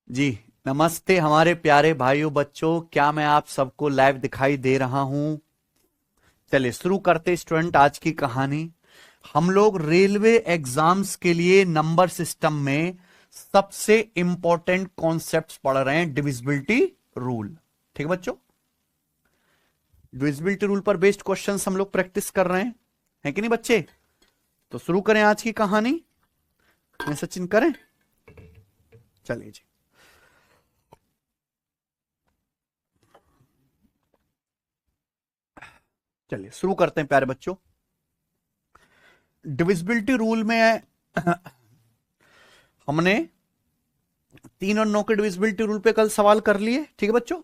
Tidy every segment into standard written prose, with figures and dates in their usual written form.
जी नमस्ते हमारे प्यारे भाइयों बच्चों, क्या मैं आप सबको लाइव दिखाई दे रहा हूं? चलिए शुरू करते स्टूडेंट आज की कहानी। हम लोग रेलवे एग्जाम्स के लिए नंबर सिस्टम में सबसे इंपॉर्टेंट कॉन्सेप्ट्स पढ़ रहे हैं, डिविजिबिलिटी रूल। ठीक है बच्चों, डिविजिबिलिटी रूल पर बेस्ड क्वेश्चंस हम लोग प्रैक्टिस कर रहे हैं कि नहीं बच्चे? तो शुरू करें आज की कहानी। मैं सचिन करें, चलिए जी। चलिए शुरू करते हैं प्यारे बच्चों। डिविजिबिलिटी रूल में हमने 3 और 9 के डिविजिबिलिटी रूल पे कल सवाल कर लिए, ठीक है बच्चों।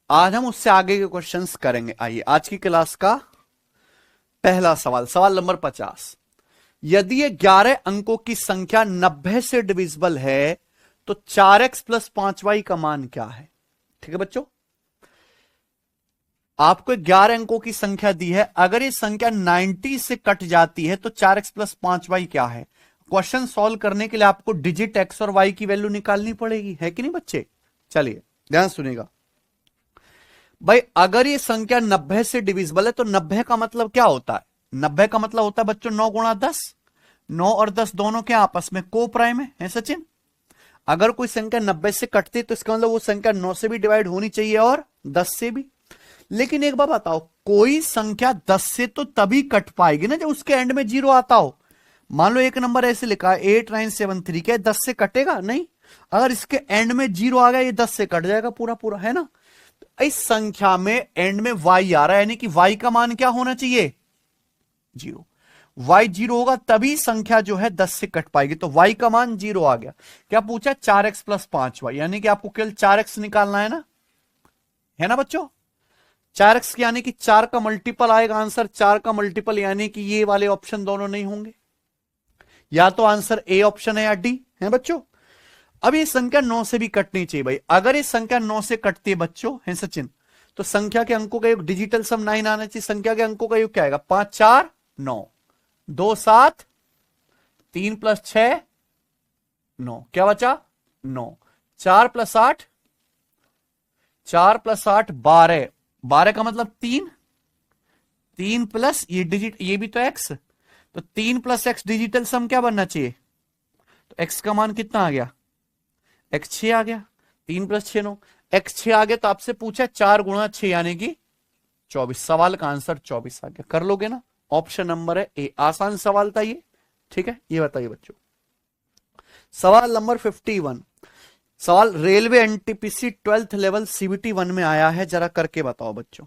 आज हम उससे आगे के क्वेश्चंस करेंगे। आइए आज की क्लास का पहला सवाल, सवाल नंबर 50। यदि ये 11 अंकों की संख्या 90 से डिविजिबल है तो 4x प्लस 5y का मान क्या है? ठीक है बच्चों, आपको 11 अंकों की संख्या दी है, अगर ये संख्या 90 से कट जाती है तो 4x प्लस 5y क्या है? क्वेश्चन सॉल्व करने के लिए आपको डिजिट x और y की वैल्यू निकालनी पड़ेगी, है कि नहीं बच्चे? चलिए ध्यान सुनिएगा भाई। अगर ये संख्या 90 से डिविजिबल है तो 90 का मतलब क्या होता है? 90 का मतलब होता है बच्चों 9 गुणा 10। 9 और 10 दोनों के आपस में को प्राइम है सचिन? अगर कोई संख्या 90 से कटती तो इसका मतलब वो संख्या 9 से भी डिवाइड होनी चाहिए और 10 से भी। लेकिन एक बात बताओ, कोई संख्या 10 से तो तभी कट पाएगी ना जब उसके एंड में 0 आता हो। मान लो एक नंबर ऐसे लिखा है 8973, क्या 10 से कटेगा? नहीं। अगर इसके एंड में 0 आ गया, ये 10 से कट जाएगा पूरा पूरा, है ना? तो इस संख्या में एंड में y आ रहा है, यानी कि y का मान क्या होना चाहिए? 0। y 0 होगा तभी संख्या जो है 10 से कट पाएगी, तो y का मान 0 आ गया। क्या पूछा? 4x प्लस 5y, यानी कि आपको केवल 4x निकालना है ना बच्चों? 4x यानी कि 4 का मल्टीपल आएगा आंसर, 4 का मल्टीपल यानी कि ये वाले ऑप्शन दोनों नहीं होंगे, या तो आंसर ए ऑप्शन है या डी, है बच्चों। अब ये संख्या 9 से भी कटनी चाहिए भाई। अगर ये संख्या 9 से कटती है बच्चों, है सचिन, तो संख्या के अंकों का योग डिजिटल सम 9 आना चाहिए। संख्या के अंकों का योग क्या आएगा? 5 4 9, 2 7, 3 प्लस 6 9, क्या बचा? 9। 4 प्लस 8, 4 प्लस 8 12, 12 का मतलब 3, 3 प्लस ये डिजिट, ये भी तो एक्स, तो 3 प्लस एक्स डिजिटल सम क्या बनना चाहिए? तो एक्स का मान कितना आ गया? एक्स 6 आ गया। 3 प्लस 6 9, एक्स 6 आ गया, तो आपसे पूछा 4 गुणा 6 यानी कि 24। सवाल का आंसर 24 आ गया। कर लोगे ना? ऑप्शन नंबर है ए। आसान सवाल था ये, ठीक है। ये बताइए बच्चों, सवाल नंबर 51। सवाल railway NTPC 12th level CBT 1 में आया है, जरा करके बताओ बच्चों।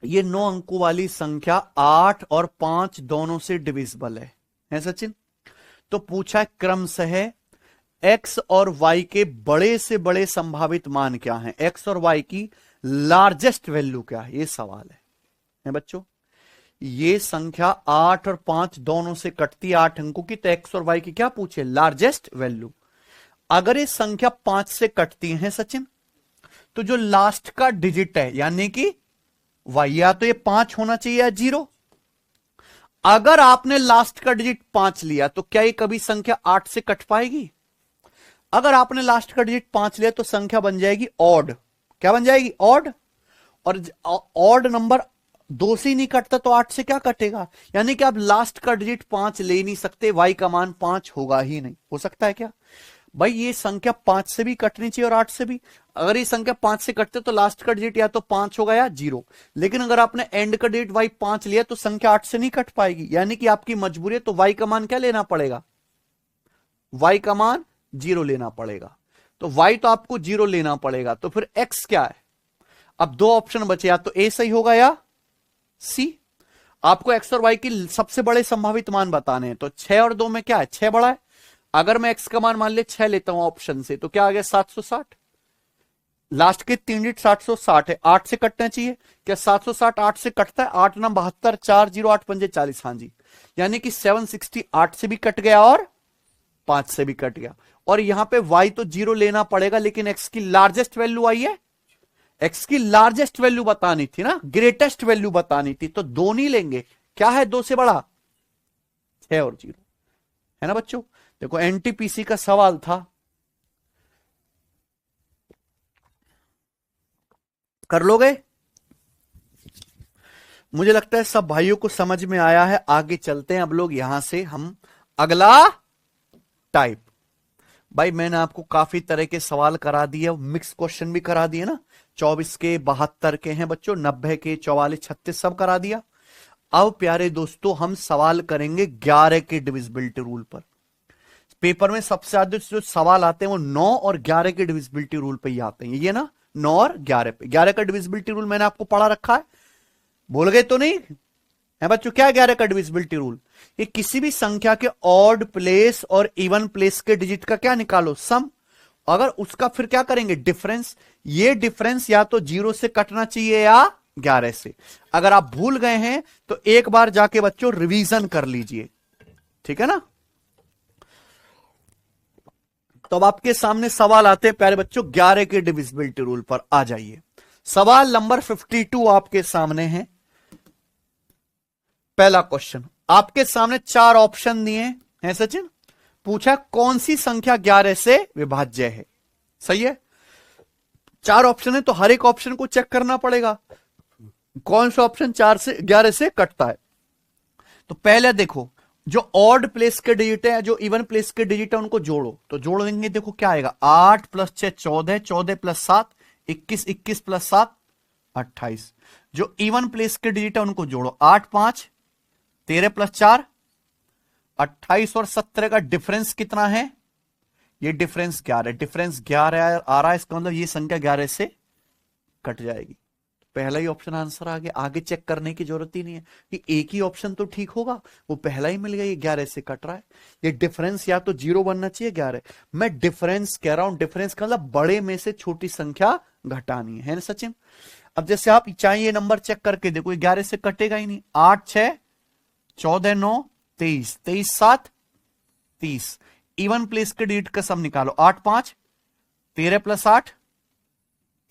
ये 9 अंकों वाली संख्या 8 और 5 दोनों से डिविजिबल है सचिन? तो पूछा क्रमशः x और y के बड़े से बड़े संभावित मान क्या हैं? x और y की लार्जेस्ट वैल्यू क्या है? ये सवाल है बच्चों। ये संख्या 8 और 5 दोनों से कटती है, 8 अंकों की, तो x और y की क्या पूछे? Largest value. अगर ये संख्या 5 से कटती है सचिन, तो जो लास्ट का डिजिट है यानी कि y, या तो ये 5 होना चाहिए या 0। अगर आपने लास्ट का डिजिट 5 लिया तो क्या ये कभी संख्या 8 से कट पाएगी? अगर आपने लास्ट का डिजिट 5 लिया तो संख्या बन जाएगी ऑड। क्या बन जाएगी? ऑड। और ऑड नंबर 2 से ही नहीं कटता तो 8 से क्या कटेगा? यानी कि आप लास्ट का डिजिट 5 ले नहीं सकते, y का मान 5 होगा ही नहीं। हो सकता है क्या भाई? ये संख्या 5 से भी कटनी चाहिए और 8 से भी। अगर ये संख्या 5 से कटते तो लास्ट का डिजिट या तो 5 होगा या 0। लेकिन अगर आपने एंड का डिजिट y 5 लिया तो संख्या 8 से नहीं कट पाएगी, यानी कि आपकी मजबूरी है, तो y का मान क्या लेना पड़ेगा? y का मान 0 लेना पड़ेगा। तो y तो आपको 0 लेना पड़ेगा, तो फिर x क्या है? अब दो ऑप्शन बचे, या तो a सही होगा या c। आपको x और y की सबसे बड़े संभावित मान बताने हैं, तो 6 और 2 में क्या है? 6 बड़ा है। अगर मैं x का मान मान ले 6 लेता हूं ऑप्शन से, तो क्या आ गया? 760। लास्ट के 3 डिजिट 760 है, 8 से कटना चाहिए। क्या 760 8 से कटता है? 8 9 72, 4 0 8 5 40, हाँ जी। यानी कि 760 8 से भी कट गया और 5 से भी कट गया। और यहां पे y तो 0 लेना पड़ेगा, लेकिन x की लार्जेस्ट वैल्यू आई है। x की लार्जेस्ट वैल्यू बतानी थी ना, ग्रेटेस्ट वैल्यू बतानी थी, तो 2 नहीं लेंगे। क्या है 2 से बड़ा? 6 और 0, है ना बच्चों? देखो एनटीपीसी का सवाल था, कर लोगे? मुझे लगता है सब भाइयों को समझ में आया है। आगे चलते हैं अब लोग यहां से हम अगला टाइप। भाई मैंने आपको काफी तरह के सवाल करा दिए, मिक्स क्वेश्चन भी करा दिए ना, 24 के 72 के हैं बच्चों, 90 के 44 36 सब करा दिया। अब प्यारे दोस्तों हम सवाल करेंगे 11 के डिविजिबिलिटी रूल पर। पेपर में सबसे ज्यादा जो सवाल आते हैं वो 9 और 11 के डिविजिबिलिटी रूल पे ही आते हैं, ये ना 9 और 11 पे। 11 का डिविजिबिलिटी रूल मैंने आपको पढ़ा रखा है, बोल गए तो नहीं है बच्चों? क्या 11 का डिविजिबिलिटी रूल? ये किसी भी संख्या के ऑड प्लेस और इवन प्लेस के डिजिट का क्या निकालो, सम। अगर उसका फिर क्या करेंगे, डिफरेंस। ये डिफरेंस या तो 0 से कटना चाहिए या 11 से। अगर आप भूल गए हैं तो एक बार जाके बच्चों रिवीजन कर लीजिए, ठीक है ना। तो अब आपके सामने सवाल आते हैं प्यारे बच्चों 11 के डिविजिबिलिटी रूल पर। आ जाइए, सवाल नंबर 52 आपके सामने है। पहला क्वेश्चन आपके सामने 4 ऑप्शन दिए हैं सचिन। पूछा कौन सी संख्या 11 से विभाज्य है। सही है, 4 ऑप्शन है तो हर एक ऑप्शन को चेक करना पड़ेगा कौन सा ऑप्शन 4 से 11 से कटता है। तो पहले देखो, जो ऑड प्लेस के डिजिट है, जो इवन प्लेस के डिजिट है, उनको जोड़ो। तो जोड़ देंगे, देखो क्या आएगा, 8 + 6 14, 14 + 7 21, 21 + 7 28। जो इवन प्लेस के डिजिट है उनको जोड़ो, 8 5 13 + 4 28 और 17 का डिफरेंस कितना है, ये डिफरेंस 11। डिफरेंस 11 आ रहा है, इसका मतलब ये संख्या 11 से कट जाएगी। पहला ही ऑप्शन आंसर आ गया, आगे चेक करने की जरूरत ही नहीं है कि एक ही ऑप्शन तो ठीक होगा, वो पहला ही मिल गया, ये 11 से कट रहा है। ये डिफरेंस या तो 0 बनना चाहिए 11। मैं डिफरेंस कह रहा हूं, डिफरेंस का मतलब बड़े में से छोटी संख्या घटानी है ना सचिन। अब जैसे आप चाहिए नंबर चेक करके देखो, ये 11 से कटेगा ही नहीं। 8 6 14 9 23, 23 7 30। इवन प्लेस के डिजिट का सम निकालो, 8 5 13 + 8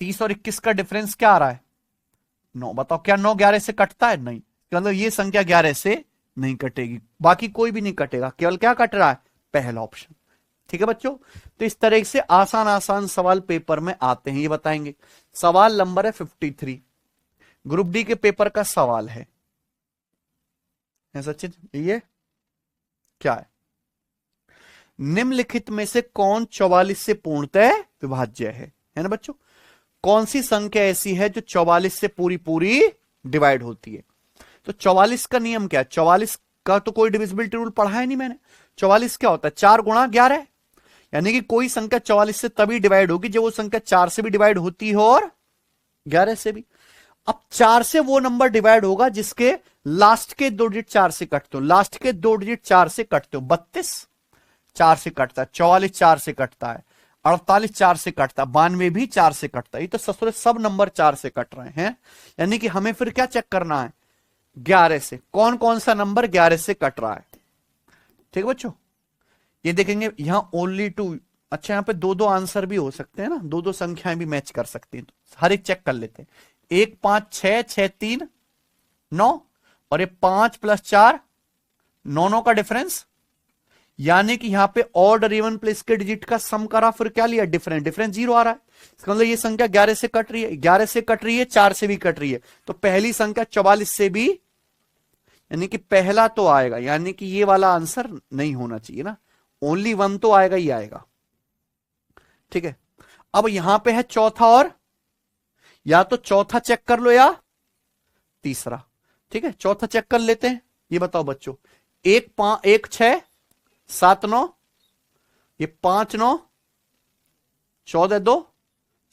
30 और 21 का डिफरेंस क्या आ रहा है, 9। बताओ क्या 9 11 से कटता है? नहीं, मतलब ये संख्या 11 से नहीं कटेगी, बाकी कोई भी नहीं कटेगा, केवल क्या कट रहा है, पहला ऑप्शन। ठीक है बच्चों, तो इस तरह से आसान आसान सवाल पेपर में आते हैं, ये बताएंगे। सवाल नंबर है 53, ग्रुप डी के पेपर का सवाल है सचिन। ये क्या है, निम्नलिखित में से कौन 44 से पूर्णतः विभाज्य है ना बच्चों। कौन सी संख्या ऐसी है जो 44 से पूरी पूरी डिवाइड होती है। तो 44 का नियम क्या है, 44 का तो कोई डिविजिबिलिटी रूल पढ़ा है नहीं मैंने। 44 क्या होता है, 4 × 11, यानी कि कोई संख्या 44 से तभी डिवाइड होगी जब वो संख्या 4 से भी डिवाइड होती हो और 11 से भी। अब 4 से वो नंबर डिवाइड होगा जिसके लास्ट के 2 डिजिट 4 से कटते हो, लास्ट के 2 डिजिट 4 से कटते हो। 32 4 से कटता है, 44 4 से कटता है, 48 4 से कटता है, 92 भी 4 से कटता है। ये तो ससुर सब नंबर 4 से कट रहे हैं, यानी कि हमें फिर क्या चेक करना है, 11 से कौन कौन सा नंबर 11 से कट रहा है। ठीक है बच्चों, ये देखेंगे यहां ओनली 2। अच्छा, यहां पे 2-2 आंसर भी हो सकते हैं ना, 2-2 संख्याएं भी मैच कर सकती हैं, तो हर एक चेक कर लेते हैं। 1 5 6 6 3 9 और ये 5 + 4 9 9 का डिफरेंस, यानी कि यहां पे ऑड और इवन प्लेस के डिजिट का सम करा, फिर क्या लिया, डिफरेंस। डिफरेंस 0 आ रहा है, इसका मतलब ये संख्या 11 से कट रही है, 11 से कट रही है, 4 से भी कट रही है, तो पहली संख्या 44 से भी, यानी कि पहला तो आएगा, यानी कि ये वाला आंसर नहीं होना चाहिए ना, ओनली 1 तो आएगा ही आएगा। ठीक है, अब यहां पे है चौथा, और या तो चौथा चेक कर लो या तीसरा। ठीक है, चौथा चेक कर लेते हैं। ये बताओ बच्चों, 1 6 7 9, ये 5 9 14 2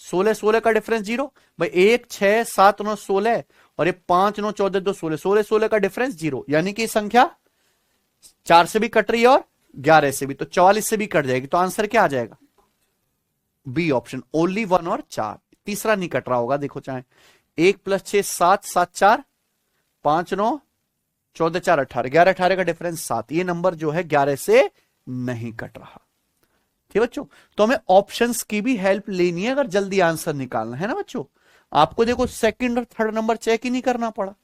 16, 16 का डिफरेंस 0। भाई 1 6 7 9 16 और ये 5 9 14 2 16, 16 16 का डिफरेंस 0, यानी कि संख्या 4 से भी कट रही है और 11 से भी, तो 44 से भी कट जाएगी। तो आंसर क्या आ जाएगा, बी ऑप्शन, ओनली 1 और 4। तीसरा नहीं कट रहा होगा, देखो चाहे 1 + 6 7 7 4 5 9 14 4 18, 11 18 का डिफरेंस 7। ये नंबर जो है 11 से नहीं कट रहा। ठीक है बच्चों, तो हमें ऑप्शंस की भी हेल्प लेनी है अगर जल्दी आंसर निकालना है ना बच्चों। आपको देखो सेकंड और थर्ड नंबर चेक ही नहीं करना पड़ा।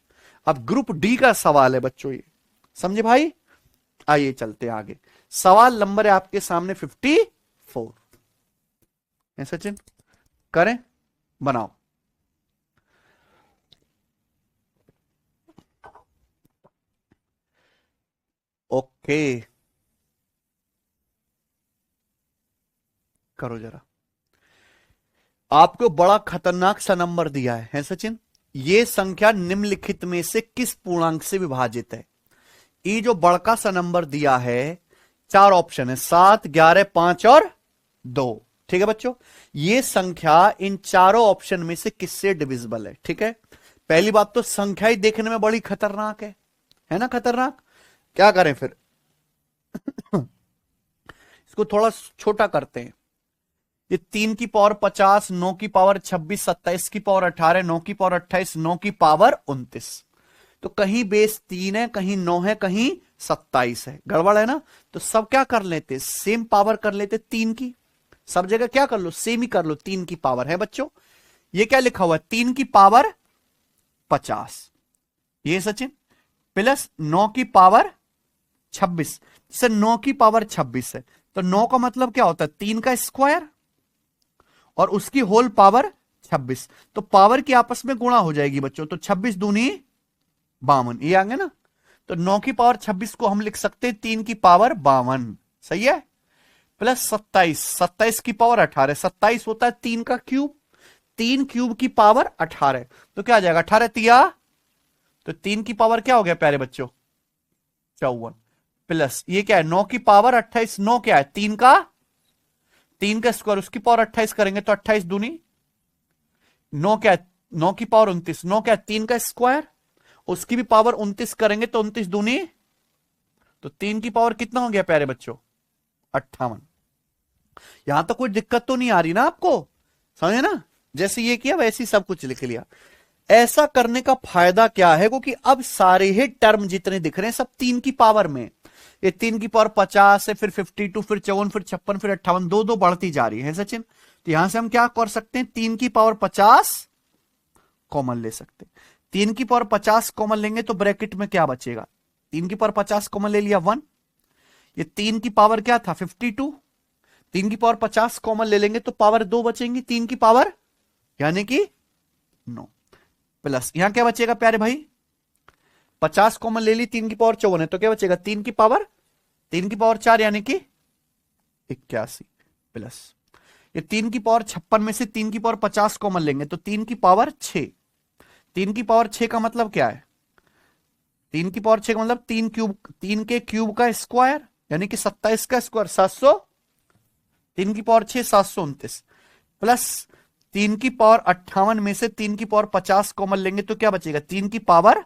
अब ग्रुप डी का सवाल है बच्चों, ये समझे भाई। आइए चलते हैं आगे। सवाल नंबर है आपके सामने 54 है सचिन, करें, बनाओ। ओके करो जरा। आपको बड़ा खतरनाक सा नंबर दिया है सचिन, ये संख्या निम्नलिखित में से किस पूर्णांक से विभाजित है। ये जो बड़का सा नंबर दिया है, चार ऑप्शन है, 7, 11, 5 और 2। ठीक है बच्चों, ये संख्या इन चारों ऑप्शन में से किससे डिविजिबल है। ठीक है, पहली बात तो संख्या ही देखने में बड़ी खतरनाक है ना खतरनाक। क्या करें फिर इसको थोड़ा छोटा करते हैं। ये 3 की पावर 50, 9 की पावर 26, 27 की पावर 18, 9 की पावर 28, 9 की पावर 29। तो कहीं बेस 3 है, कहीं 9 है, कहीं 27 है, गड़बड़ है ना। तो सब क्या कर लेते, सेम पावर कर लेते 3 की, सब जगह क्या कर लो, सेम ही कर लो, 3 की पावर है बच्चों। ये क्या लिखा हुआ है, 3 की पावर 50 ये सचिन, प्लस 9 की पावर 26 से 9 की पावर 26 है, तो 9 का मतलब क्या होता है, 3 का स्क्वायर और उसकी होल पावर 26, तो पावर की आपस में गुणा हो जाएगी बच्चों, तो 26 दूनी 52, ये आ गया ना। तो 9 की पावर 26 को हम लिख सकते हैं 3 की पावर 52, सही है, प्लस 27, 27 की पावर 18, 27 होता है 3 का क्यूब, 3 क्यूब की पावर 18, तो क्या आ जाएगा 18 तिया, तो 3 की पावर क्या हो गया प्यारे बच्चों 54, प्लस ये क्या है 9 की पावर 28, 9 क्या है 3 का स्क्वायर, उसकी पावर 28 करेंगे तो 28 दूनी 9 क्या है, 9 की पावर 29, 9 क्या है 3 का स्क्वायर, उसकी भी पावर 29 करेंगे तो 29 दूनी, तो 3 की पावर कितना हो गया प्यारे बच्चों 58। यहां तो कोई दिक्कत तो नहीं आ रही ना आपको, समझे ना, जैसे ये किया वैसे ही सब कुछ लिख लिया। ऐसा करने का फायदा क्या है, क्योंकि अब सारे ही टर्म जितने दिख रहे हैं सब 3 की पावर में, ये 3 की पावर 50 है, फिर 52, फिर 54, फिर 56, फिर 58, दो बढ़ती जा रही है सचिन। तो यहां से हम क्या कर सकते हैं, 3 की पावर 50 कॉमन ले सकते हैं। 3 की पावर 50 कॉमन लेंगे तो ब्रैकेट में क्या बचेगा, 3 की पावर 50 कॉमन ले लिया 1, ये 3 की पावर क्या था 52, 3 की पावर 50 कॉमन ले लेंगे तो पावर 2 बचेंगी 3 की पावर, यानी कि 9, प्लस यहां क्या बचेगा प्यारे भाई, 50 कॉमन ले ली, 3 की पावर 54 है, तो क्या बचेगा 3 की पावर 4 यानी कि 81, प्लस ये 3 की पावर 56 में से 3 की पावर 50 कॉमन लेंगे तो 3 की पावर 6, 3 की पावर 6 का मतलब क्या है, 3 की पावर 6 का मतलब 3 के क्यूब का स्क्वायर, यानी कि 27 का स्क्वायर 700, 3 की पावर 6 729, प्लस 3 की पावर 58 में से 3 की पावर 50 कॉमन लेंगे तो क्या बचेगा 3 की पावर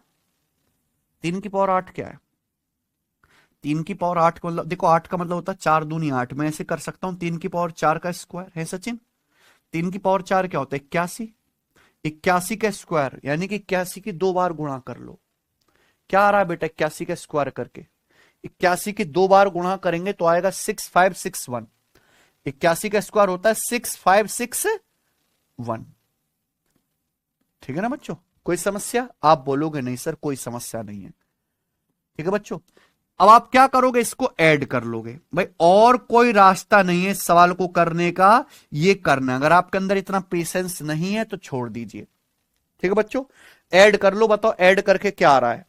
8 क्या है, 3 की पावर 8 का मतलब देखो 8 का मतलब होता है 4 दूनी 8, मैं ऐसे कर सकता हूं 3 की पावर 4 का स्क्वायर है सचिन, 3 की पावर 4 क्या होता है 81, 81 का स्क्वायर यानी कि 81 की 2 बार गुणा कर लो, क्या आ रहा है बेटा 81 का स्क्वायर करके, 81 की 2 बार गुणा करेंगे तो आएगा 6561, 81 का स्क्वायर होता है 6561, ठीक है ना बच्चों, कोई समस्या, आप बोलोगे नहीं सर कोई समस्या नहीं है, ठीक है बच्चों। अब आप क्या करोगे, इसको ऐड कर लोगे भाई, और कोई रास्ता नहीं है इस सवाल को करने का, ये करना, अगर आपके अंदर इतना पेशेंस नहीं है तो छोड़ दीजिए, ठीक है बच्चों। ऐड कर लो, बताओ ऐड करके क्या आ रहा है,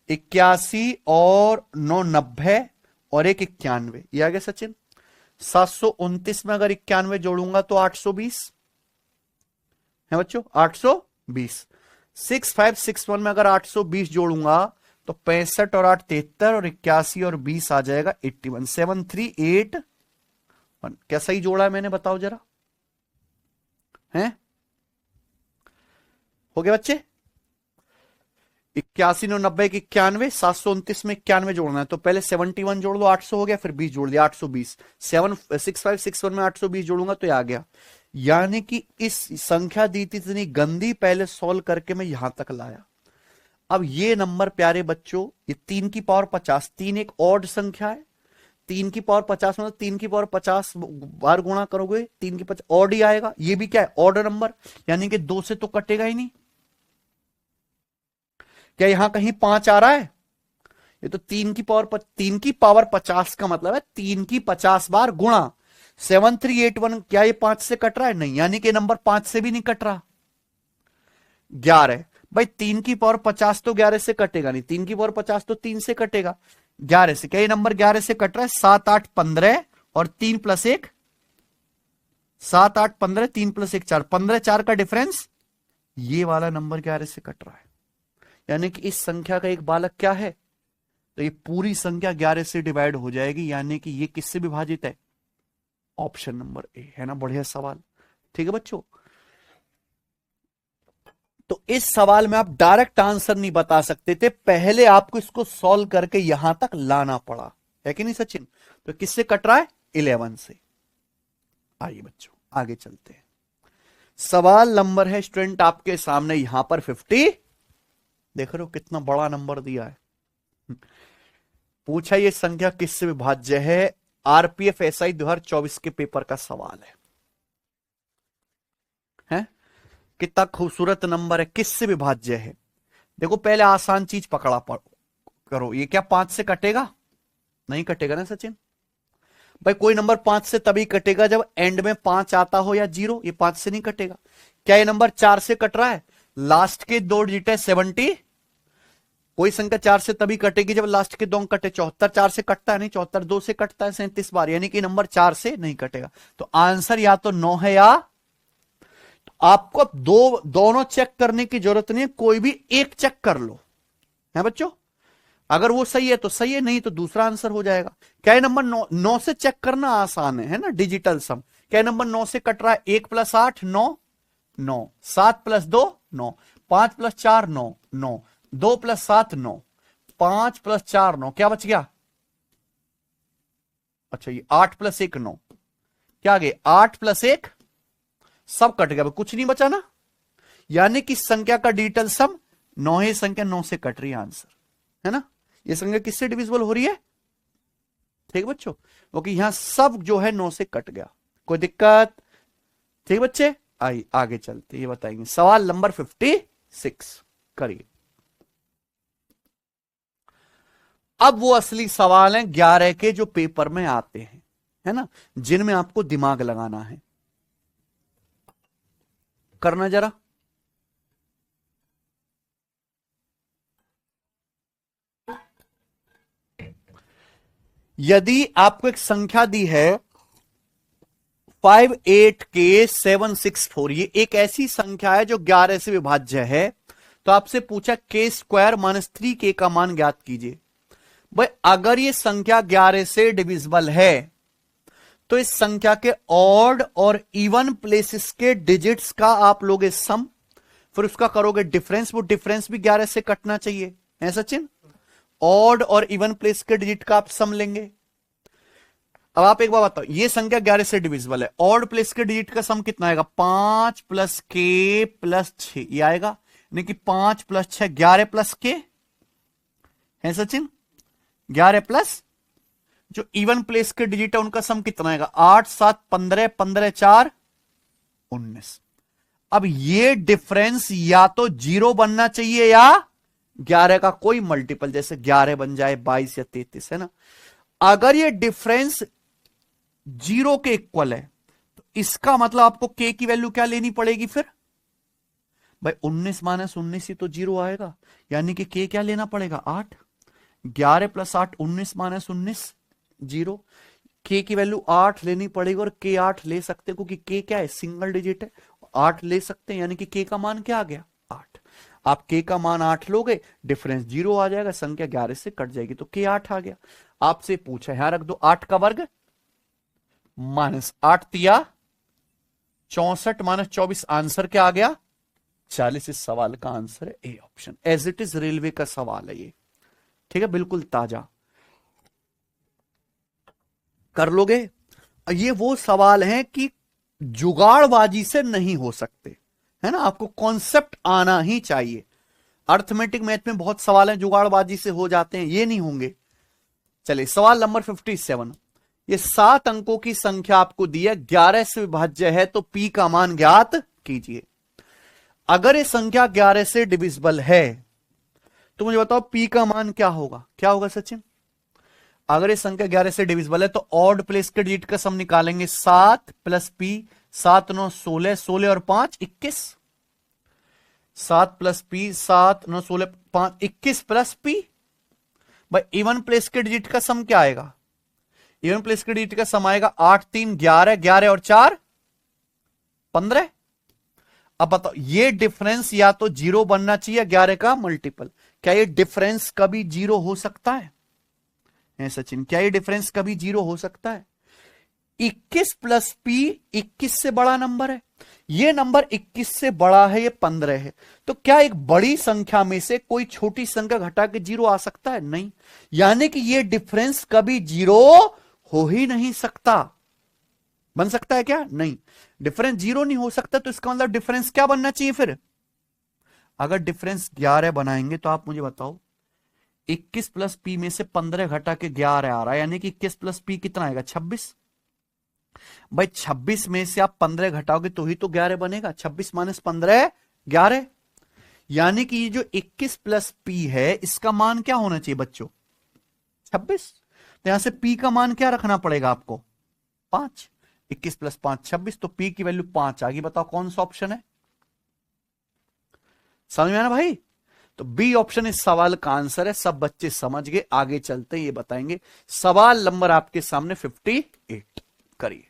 81 और 9 90 और 1 91, ये आ गया सचिन। 729 में अगर 91 जोड़ूंगा तो 820 है बच्चों, 820। 6561 में अगर 820 जोड़ूंगा तो 65 और 8 73 और 81 और 20 आ जाएगा 81, 7381। क्या सही जोड़ा है मैंने, बताओ जरा, हैं हो गया बच्चे, 81 9 90 91, 729 में 91 जोड़ना है तो पहले 71 जोड़ लो, 800 हो गया, फिर 20 जोड़ दिया 820, 6561 में 820 जोड़ूंगा तो ये आ गया, यानी कि इस संख्या दी थी इतनी गंदी, पहले सॉल्व करके मैं यहां तक लाया। अब ये नंबर प्यारे बच्चों, ये 3 की पावर 50, 3 एक ऑड संख्या है, 3 की पावर 50 मतलब 3 की पावर 50 बार गुणा करोगे 3 की 50 ऑड ही आएगा, ये भी क्या है ऑड नंबर, यानी कि 2 से तो कटेगा ही नहीं। क्या यहां कहीं 5 आ रहा है, ये तो 3 की पावर 50 का मतलब है 3 की 50 बार गुणा 7381। क्या ये 5 से कट रहा है? नहीं, यानी कि नंबर 5 से भी नहीं कट रहा। 11 भाई 3 की पावर 50 तो 11 से कटेगा नहीं, 3 की पावर 50 तो 3 से कटेगा, 11 से। क्या ये नंबर 11 से कट रहा है? 7 8 15 और 3 + 1 7 8 15 3 + 1 4, 15 4 का डिफरेंस, ये वाला नंबर 11 से कट रहा है। यानी कि इस संख्या का एक बालक क्या है? तो ये पूरी संख्या 11 से डिवाइड हो जाएगी, यानी कि ये किससे विभाजित है? ऑप्शन नंबर ए है ना। बढ़िया सवाल, ठीक है बच्चों। तो इस सवाल में आप डायरेक्ट आंसर नहीं बता सकते थे, पहले आपको इसको सॉल्व करके यहां तक लाना पड़ा, है कि नहीं सचिन? तो किससे कट रहा है? 11 से। आइए बच्चों आगे चलते हैं। सवाल नंबर है स्टूडेंट आपके सामने यहां पर 50। देख रहे हो कितना बड़ा नंबर दिया है। पूछा ये संख्या किससे विभाज्य है? आरपीएफ एसआई 2024 के पेपर का सवाल है? कितना खूबसूरत नंबर है, किससे विभाज्य है? देखो पहले आसान चीज पकड़ा करो, ये क्या 5 से कटेगा? नहीं कटेगा ना सचिन भाई। कोई नंबर 5 से तभी कटेगा जब एंड में 5 आता हो या 0, ये 5 से नहीं कटेगा। क्या ये नंबर 4 से कट रहा है? लास्ट के 2 डिजिट है 70। कोई संख्या 4 से तभी कटेगी जब लास्ट के 2 अंक कटे। 74 4 से कटता है नहीं, 74 2 से कटता है 37 बार, यानी कि नंबर 4 से नहीं कटेगा। तो आंसर या तो 9 है या आपको अब दोनों चेक करने की जरूरत नहीं है, कोई भी एक चेक कर लो, है बच्चों। अगर वो सही है तो सही है, नहीं तो दूसरा आंसर हो जाएगा। क्या नंबर 9 से चेक करना आसान है ना, डिजिटल सम। क्या नंबर 9 से कट रहा है? 1 + 8 9 9, 7 + 2 9, 5 + 4 9 9, 2 + 7 9, 5 + 4 9, क्या बच गया? अच्छा ये 8 + 1 9, क्या आ गया? 8 + 1 सब कट गया, कुछ नहीं बचा ना। यानी कि संख्या का डिजिटल सम 9 ही संख्या 9 से कट रही है, आंसर है ना। ये संख्या किससे डिविजिबल हो रही है? ठीक बच्चों, क्योंकि यहां सब जो है 9 से कट गया, कोई दिक्कत? ठीक बच्चे, आइए आगे चलते, ये बताएंगे। सवाल नंबर 56 करिए। अब वो असली सवाल है 11 के जो पेपर में आते हैं, है ना, जिनमें आपको दिमाग लगाना है। करना जरा। यदि आपको एक संख्या दी है 58K764, ये एक ऐसी संख्या है जो 11 से विभाज्य है, तो आपसे पूछा K² - 3K का मान ज्ञात कीजिए। भाई अगर ये संख्या 11 से डिविजिबल है तो इस संख्या के ऑड और इवन प्लेसेस के डिजिट्स का आप लोगे सम, फिर उसका करोगे डिफरेंस, वो डिफरेंस भी 11 से कटना चाहिए, है सचिन? ऑड और इवन प्लेस के डिजिट का आप सम लेंगे। अब आप एक बार बताओ, ये संख्या 11 से डिविजिबल है, ऑड प्लेस के डिजिट का सम कितना आएगा? 5 + K + 6, ये आएगा, यानी कि 5 + 6 11 + K, है सचिन? 11 प्लस जो इवन प्लेस के डिजिट है उनका सम कितना आएगा? 8 7 15, 15 4 19। अब ये डिफरेंस या तो 0 बनना चाहिए या 11 का कोई मल्टीपल, जैसे 11 बन जाए 22 या 33, है ना। अगर ये डिफरेंस 0 के इक्वल है तो इसका मतलब आपको K की वैल्यू क्या लेनी पड़ेगी फिर? भाई 19 - 19 ही तो 0 आएगा, यानी कि K क्या लेना पड़ेगा? 8। 11 + 8 19 - 19 0। K की वैल्यू 8 लेनी पड़ेगी, और K 8 ले सकते हैं क्योंकि K क्या है? सिंगल डिजिट है, 8 ले सकते हैं, यानी कि K का मान क्या आ गया? 8। आप K का मान 8 लोगे, डिफरेंस 0 आ जाएगा, संख्या 11 से कट जाएगी, तो K 8 आ गया। आपसे पूछा, यहां रख दो 8 का वर्ग -8 तिया 64 - 24, आंसर क्या आ गया? 40। इस सवाल का आंसर है A option, as it is railway का सवाल है ये, ठीक है, बिल्कुल ताजा। कर लोगे? ये वो सवाल हैं कि जुगाड़बाजी से नहीं हो सकते, है ना, आपको कॉन्सेप्ट आना ही चाहिए। अर्थमेटिक मैथ में बहुत सवाल हैं जुगाड़बाजी से हो जाते हैं, ये नहीं होंगे। चलिए सवाल नंबर 57। ये 7 अंकों की संख्या आपको दी है, 11 से विभाज्य है, तो P का मान ज्ञात कीजिए। अगर ये संख्या 11 से डिविजिबल है तो मुझे बताओ पी का मान क्या होगा, क्या होगा सचिन? अगर ये संख्या 11 से डिविजिबल है तो ऑड प्लेस के डिजिट का सम निकालेंगे, 7 प्लस पी, 7 9 16, 16 और 5 21, 7 प्लस पी, 7 9 16 5 21 प्लस पी। भाई इवन प्लेस के डिजिट का सम क्या आएगा? इवन प्लेस के डिजिट का सम आएगा 8 3 11, 11 और 4 15। अब बताओ ये डिफरेंस या तो जीरो बनना चाहिए 11 का मल्टीपल। क्या ये डिफरेंस कभी जीरो हो सकता है? सचिन क्या ये डिफरेंस कभी जीरो हो सकता है? 21 प्लस पी 21 से बड़ा नंबर है, ये नंबर 21 से बड़ा है, ये 15 है। तो क्या एक बड़ी संख्या में से कोई छोटी संख्या घटा के जीरो आ सकता है? नहीं। यानी कि ये डिफरेंस कभी जीरो हो ही नहीं सकता। बन सकता है क्या? नहीं, डिफरेंस जीरो नहीं हो सकता। तो इसका मतलब डिफरेंस क्या बनना चाहिए फिर? अगर डिफरेंस 11 बनाएंगे तो आप मुझे बताओ 21 प्लस पी में से 15 घटा के 11 आ रहा है, यानी कि 21 प्लस पी कितना आएगा? 26। भाई 26 में से आप 15 घटाओगे तो ही तो 11 बनेगा। 26 माइनस 15 11। यानी कि ये जो 21 प्लस पी है इसका मान क्या होना चाहिए बच्चों? 26। तो यहां से पी का मान क्या रखना पड़ेगा आपको? 5। 21 प्लस 5 26, तो पी की वैल्यू 5 आ गई। बताओ कौन सा ऑप्शन है? समझ में आया ना भाई? तो बी ऑप्शन इस सवाल का आंसर है। सब बच्चे समझ गए, आगे चलते हैं ये बताएंगे। सवाल नंबर आपके सामने 58 करिए।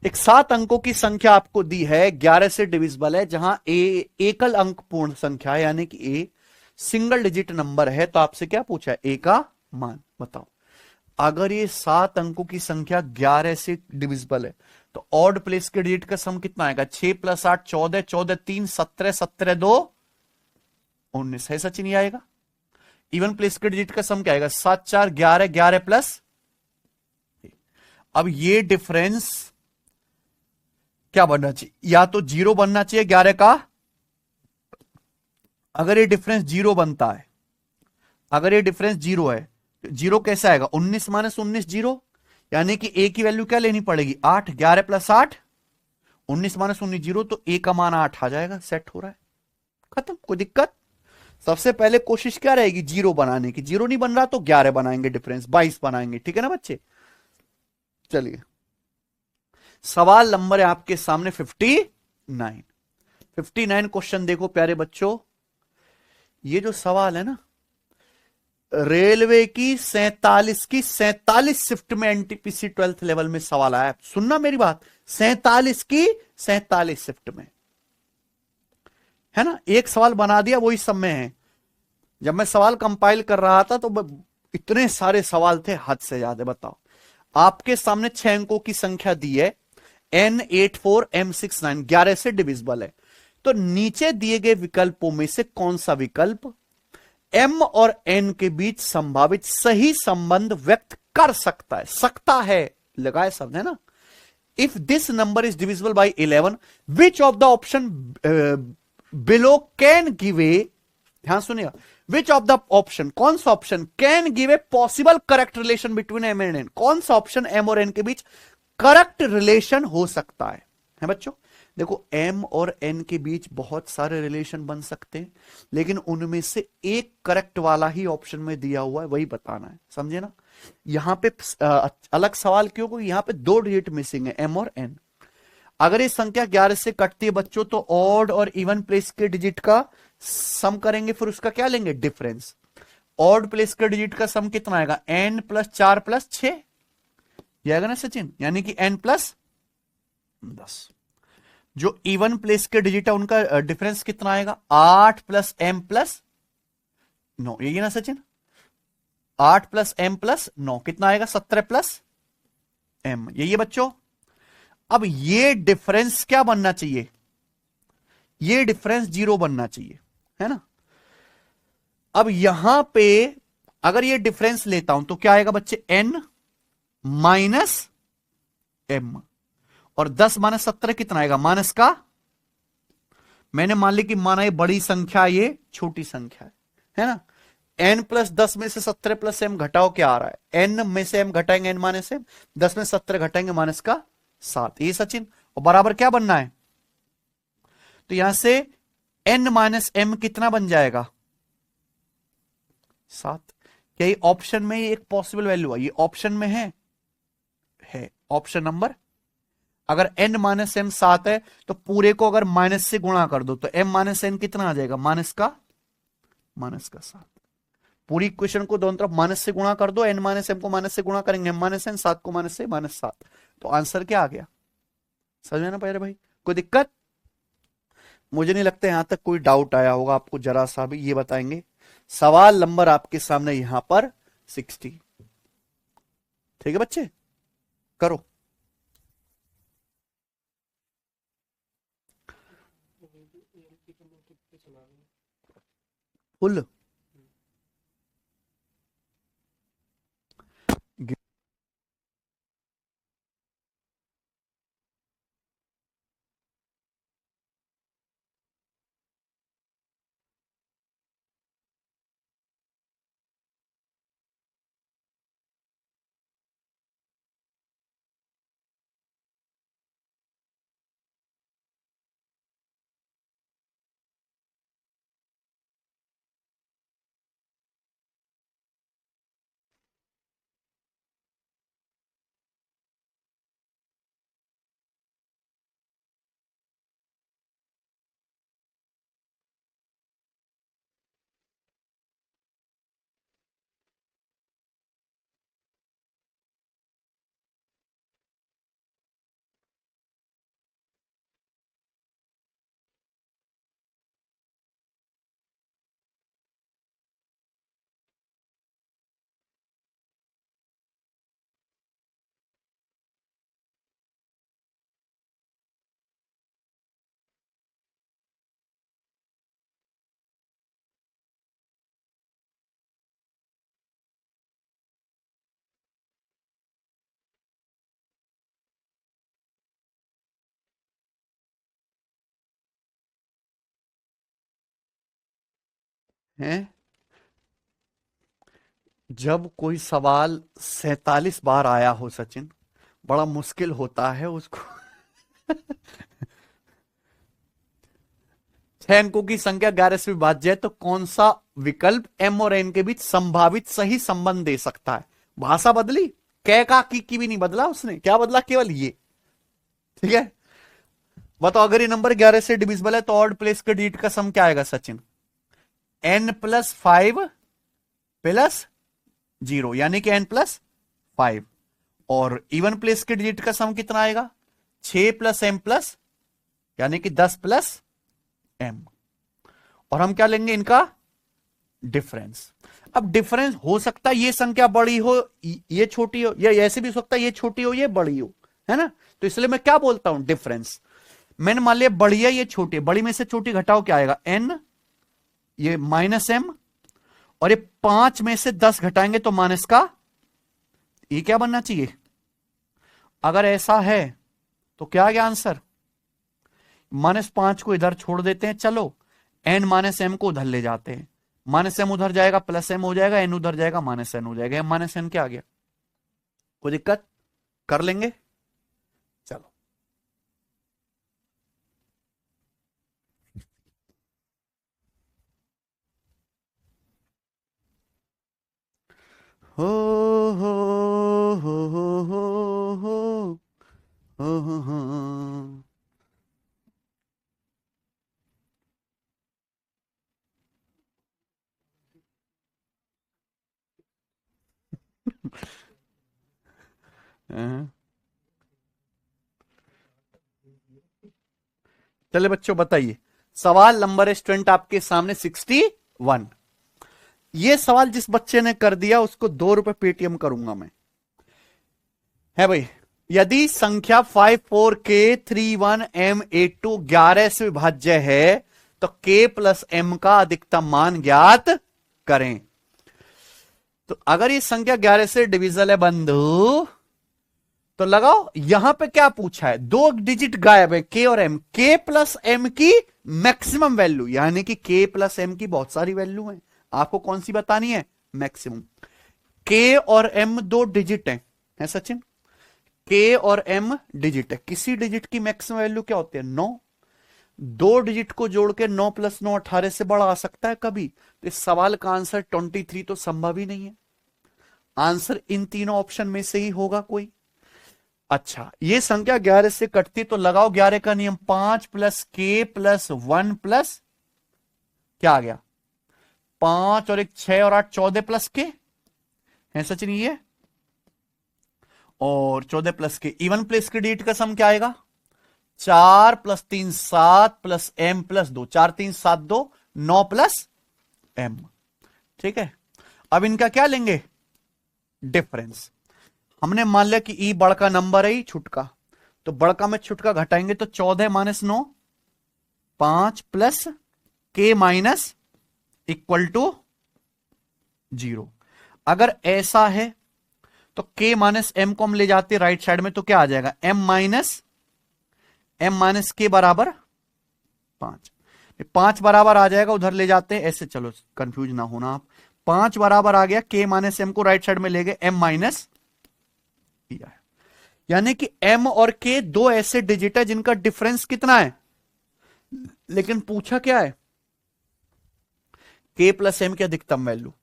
एक 7 अंकों की संख्या आपको दी है, 11 से डिविजिबल है, जहां ए एकल अंक पूर्ण संख्या है, यानी कि ए सिंगल डिजिट नंबर है। तो आपसे क्या पूछा है? ए का मान बताओ। अगर ये 7 अंकों की संख्या 11 से डिविजिबल है तो ऑड प्लेस के डिजिट का सम कितना आएगा? 6 प्लस 8 14, 14 3 17, 17 2 19 है सचिन, ये आएगा। इवन प्लेस के डिजिट का सम क्या आएगा? 7 4 11, 11 प्लस। अब ये डिफरेंस क्या बनना चाहिए? या तो जीरो बनना चाहिए 11 का। अगर ये डिफरेंस जीरो बनता है, अगर ये डिफरेंस जीरो है, जीरो कैसे आएगा? 19 माइनस 19 जीरो, यानी कि ए की वैल्यू क्या लेनी पड़ेगी? 8। 11 प्लस 8 19 माइनस 19 जीरो, तो ए का मान 8 आ जाएगा। सेट हो रहा है, खत्म, कोई दिक्कत? सबसे पहले कोशिश क्या रहेगी? जीरो बनाने की। जीरो नहीं बन रहा तो 11 बनाएंगे, डिफरेंस 22 बनाएंगे। ठीक है ना बच्चे? चलिए सवाल नंबर है आपके सामने 59। 59 क्वेश्चन देखो प्यारे बच्चों। ये जो सवाल है ना, रेलवे की 47 शिफ्ट में एनटीपीसी 12th लेवल में सवाल आया। सुनना मेरी बात, 47 शिफ्ट में है ना। एक सवाल बना दिया, वही सब में है। जब मैं सवाल कंपाइल कर रहा था तो इतने सारे सवाल थे, हद से ज्यादा। बताओ, आपके सामने 6 अंकों की संख्या दी है, N84M69, 11 से डिविजिबल है। तो नीचे दिए गए विकल्पों में से कौन सा विकल्प M और N के बीच संभावित सही संबंध व्यक्त कर सकता है? सकता है लगाए शब्द है ना। If this number is divisible by 11, which of the option below can give a, ध्यान सुनिएगा, विच ऑफ द ऑप्शन, कौन सा option can give a possible correct relation between M and N? कौन सा ऑप्शन एम और N के बीच correct relation हो सकता है बच्चों? देखो एम और एन के बीच बहुत सारे रिलेशन बन सकते हैं, लेकिन उनमें से एक करेक्ट वाला ही ऑप्शन में दिया हुआ है, वही बताना है। समझे ना? यहां पे अलग सवाल क्यों? क्योंकि यहां पे 2 डिजिट मिसिंग है, एम और एन। अगर ये संख्या 11 से कटती है बच्चों तो ऑड और इवन प्लेस के डिजिट का सम करेंगे, फिर उसका क्या लेंगे? डिफरेंस। ऑड प्लेस के डिजिट का सम कितना आएगा? n प्लस 4 प्लस 6, ये आएगा ना सचिन, यानी कि n प्लस 10। जो इवन प्लेस के डिजिट है उनका डिफरेंस कितना आएगा? 8 प्लस m प्लस 9, यही ना सचिन? 8 प्लस m प्लस 9 कितना आएगा? 17 प्लस m, यही है बच्चों। अब ये डिफरेंस क्या बनना चाहिए? ये डिफरेंस जीरो बनना चाहिए, है ना। अब यहां पे अगर ये डिफरेंस लेता हूं तो क्या आएगा बच्चे? n माइनस m, और 10 माइनस 17 कितना आएगा? माइनस का, मैंने मान ली कि माना ये बड़ी संख्या, ये छोटी संख्या है ना। n प्लस 10 में से 17 प्लस m घटाओ, क्या आ रहा है? n में से m घटाएंगे n माइनस m, 10 में 17 घटाएंगे माइनस का 7, ये सचिन। और बराबर क्या बनना है? तो यहां से n माइनस m कितना बन जाएगा? 7। क्या ये ऑप्शन में ये एक पॉसिबल वैल्यू है? ये ऑप्शन में है ऑप्शन नंबर। अगर n माइनस एम 7 है तो पूरे को अगर माइनस से गुणा कर दो तो m माइनस n कितना आ जाएगा? माइनस का 7। पूरी इक्वेशन को दोनों तरफ माइनस से गुणा कर दो, n माइनस एम को माइनस से गुणा करेंगे m माइनस n, 7 को माइनस से -7। तो आंसर क्या आ गया? समझ में ना पहले भाई? कोई दिक्कत? मुझे नहीं लगता यहां तक कोई डाउट आया होगा आपको जरा सा भी। ये बताएंगे सवाल नंबर आपके सामने यहां पर 60। ठीक है बच्चे, करो। फुल है। जब कोई सवाल 47 बार आया हो सचिन, बड़ा मुश्किल होता है उसको। 6 अंकों की संख्या 11 से विभाज्य है तो कौन सा विकल्प m और n के बीच संभावित सही संबंध दे सकता है? भाषा बदली, कै का की भी नहीं बदला उसने, क्या बदला? केवल ये। ठीक है, बताओ अगर ये नंबर 11 से डिविजिबल है तो ऑड प्लेस के डिजिट का सम क्या आएगा सचिन? n+5 प्लस 0 यानी कि n+5। और इवन प्लेस के डिजिट का सम कितना आएगा? 6 + m+ यानी कि 10 + m। और हम क्या लेंगे? इनका डिफरेंस। अब डिफरेंस हो सकता है ये संख्या बड़ी हो ये छोटी हो, या ऐसे भी हो सकता है ये छोटी हो ये बड़ी हो, है ना? तो इसलिए मैं क्या बोलता हूं? डिफरेंस। मैंने मान लिया बड़ी है ये छोटी, बड़ी में से छोटी घटाओ क्या आएगा? n, ये -m, और ये 5 में से 10 घटाएंगे तो माइनस का, ये क्या बनना चाहिए? अगर ऐसा है तो क्या आ गया आंसर? -5 को इधर छोड़ देते हैं, चलो n -m को उधर ले जाते हैं, -m उधर जाएगा +m हो जाएगा, n उधर जाएगा -n हो जाएगा, -n क्या आ गया? कोई दिक्कत? कर लेंगे, चलो। हो हो हो हो हो हो। चले बच्चों बताइए, सवाल नंबर स्टूडेंट आपके सामने 61। ये सवाल जिस बच्चे ने कर दिया उसको 2 रुपए पेटीएम करूंगा मैं। है भाई, यदि संख्या 54K31M82 11 से विभाज्य है तो K + M का अधिकतम मान ज्ञात करें। तो अगर ये संख्या 11 से डिविजल है बंधु तो लगाओ, यहां पे क्या पूछा है? 2 डिजिट गायब है K और M, K + M की मैक्सिमम वैल्यू, यानी कि K + M की बहुत सारी वैल्यू है, आपको कौन सी बतानी है? मैक्सिमम। K और M 2 डिजिट है सचिन, K और M डिजिट है, किसी डिजिट की मैक्सिमम वैल्यू क्या होती है? 9। दो डिजिट को जोड़ के 9 + 9 18 से बड़ा आ सकता है कभी? तो इस सवाल का आंसर 23 तो संभव ही नहीं है। आंसर इन तीनों ऑप्शन में से ही होगा कोई। अच्छा, ये संख्या 11 से कटती तो लगाओ 11 का नियम, 5 + k + 1 प्लस क्या आ गया 5 और 1 6 और 8 14 + k है सचिन ये, और 14 + k। इवन प्लेस के डिजिट का सम क्या आएगा 4 + 3 7 + m + 2, 4 3 7 2 9 + m। ठीक है, अब इनका क्या लेंगे डिफरेंस। हमने मान लिया कि ई बड़का नंबर है, ई छुटका, तो बड़का में छुटका घटाएंगे तो 14 - 9 5 + k माइनस इक्वल टू 0। अगर ऐसा है तो k - m को हम ले जाते राइट साइड में, तो क्या आ जाएगा m - k बराबर 5। 5 बराबर आ जाएगा, उधर ले जाते हैं ऐसे, चलो कंफ्यूज ना होना आप। 5 बराबर आ गया, k - m को राइट साइड में ले गए, m - p। यानी कि m और k दो ऐसे डिजिट है जिनका डिफरेंस कितना है, लेकिन पूछा क्या है k + m की अधिकतम वैल्यू।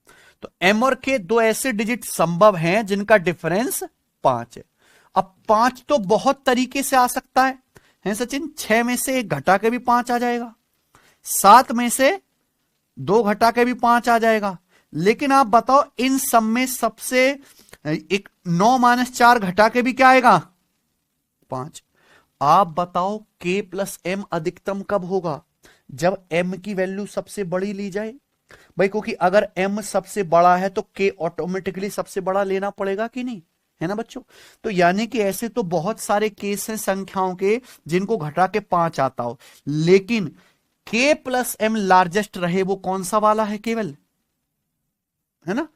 तो m और k दो ऐसे डिजिट संभव हैं जिनका डिफरेंस 5 है। अब 5 तो बहुत तरीके से आ सकता है सचिन, 6 में से 1 घटा के भी 5 आ जाएगा, 7 में से 2 घटा के भी 5 आ जाएगा, लेकिन आप बताओ इन सब में सबसे एक 9 - 4 घटा के भी क्या आएगा 5। आप बताओ k + m अधिकतम कब होगा, जब m की वैल्यू सबसे बड़ी ली जाए भाई, क्योंकि अगर m सबसे बड़ा है तो k ऑटोमेटिकली सबसे बड़ा लेना पड़ेगा कि नहीं, है ना बच्चों। तो यानी कि ऐसे तो बहुत सारे केस हैं संख्याओं के जिनको घटा के 5 आता हो, लेकिन k + m लार्जेस्ट रहे वो कौन सा वाला है केवल, है ना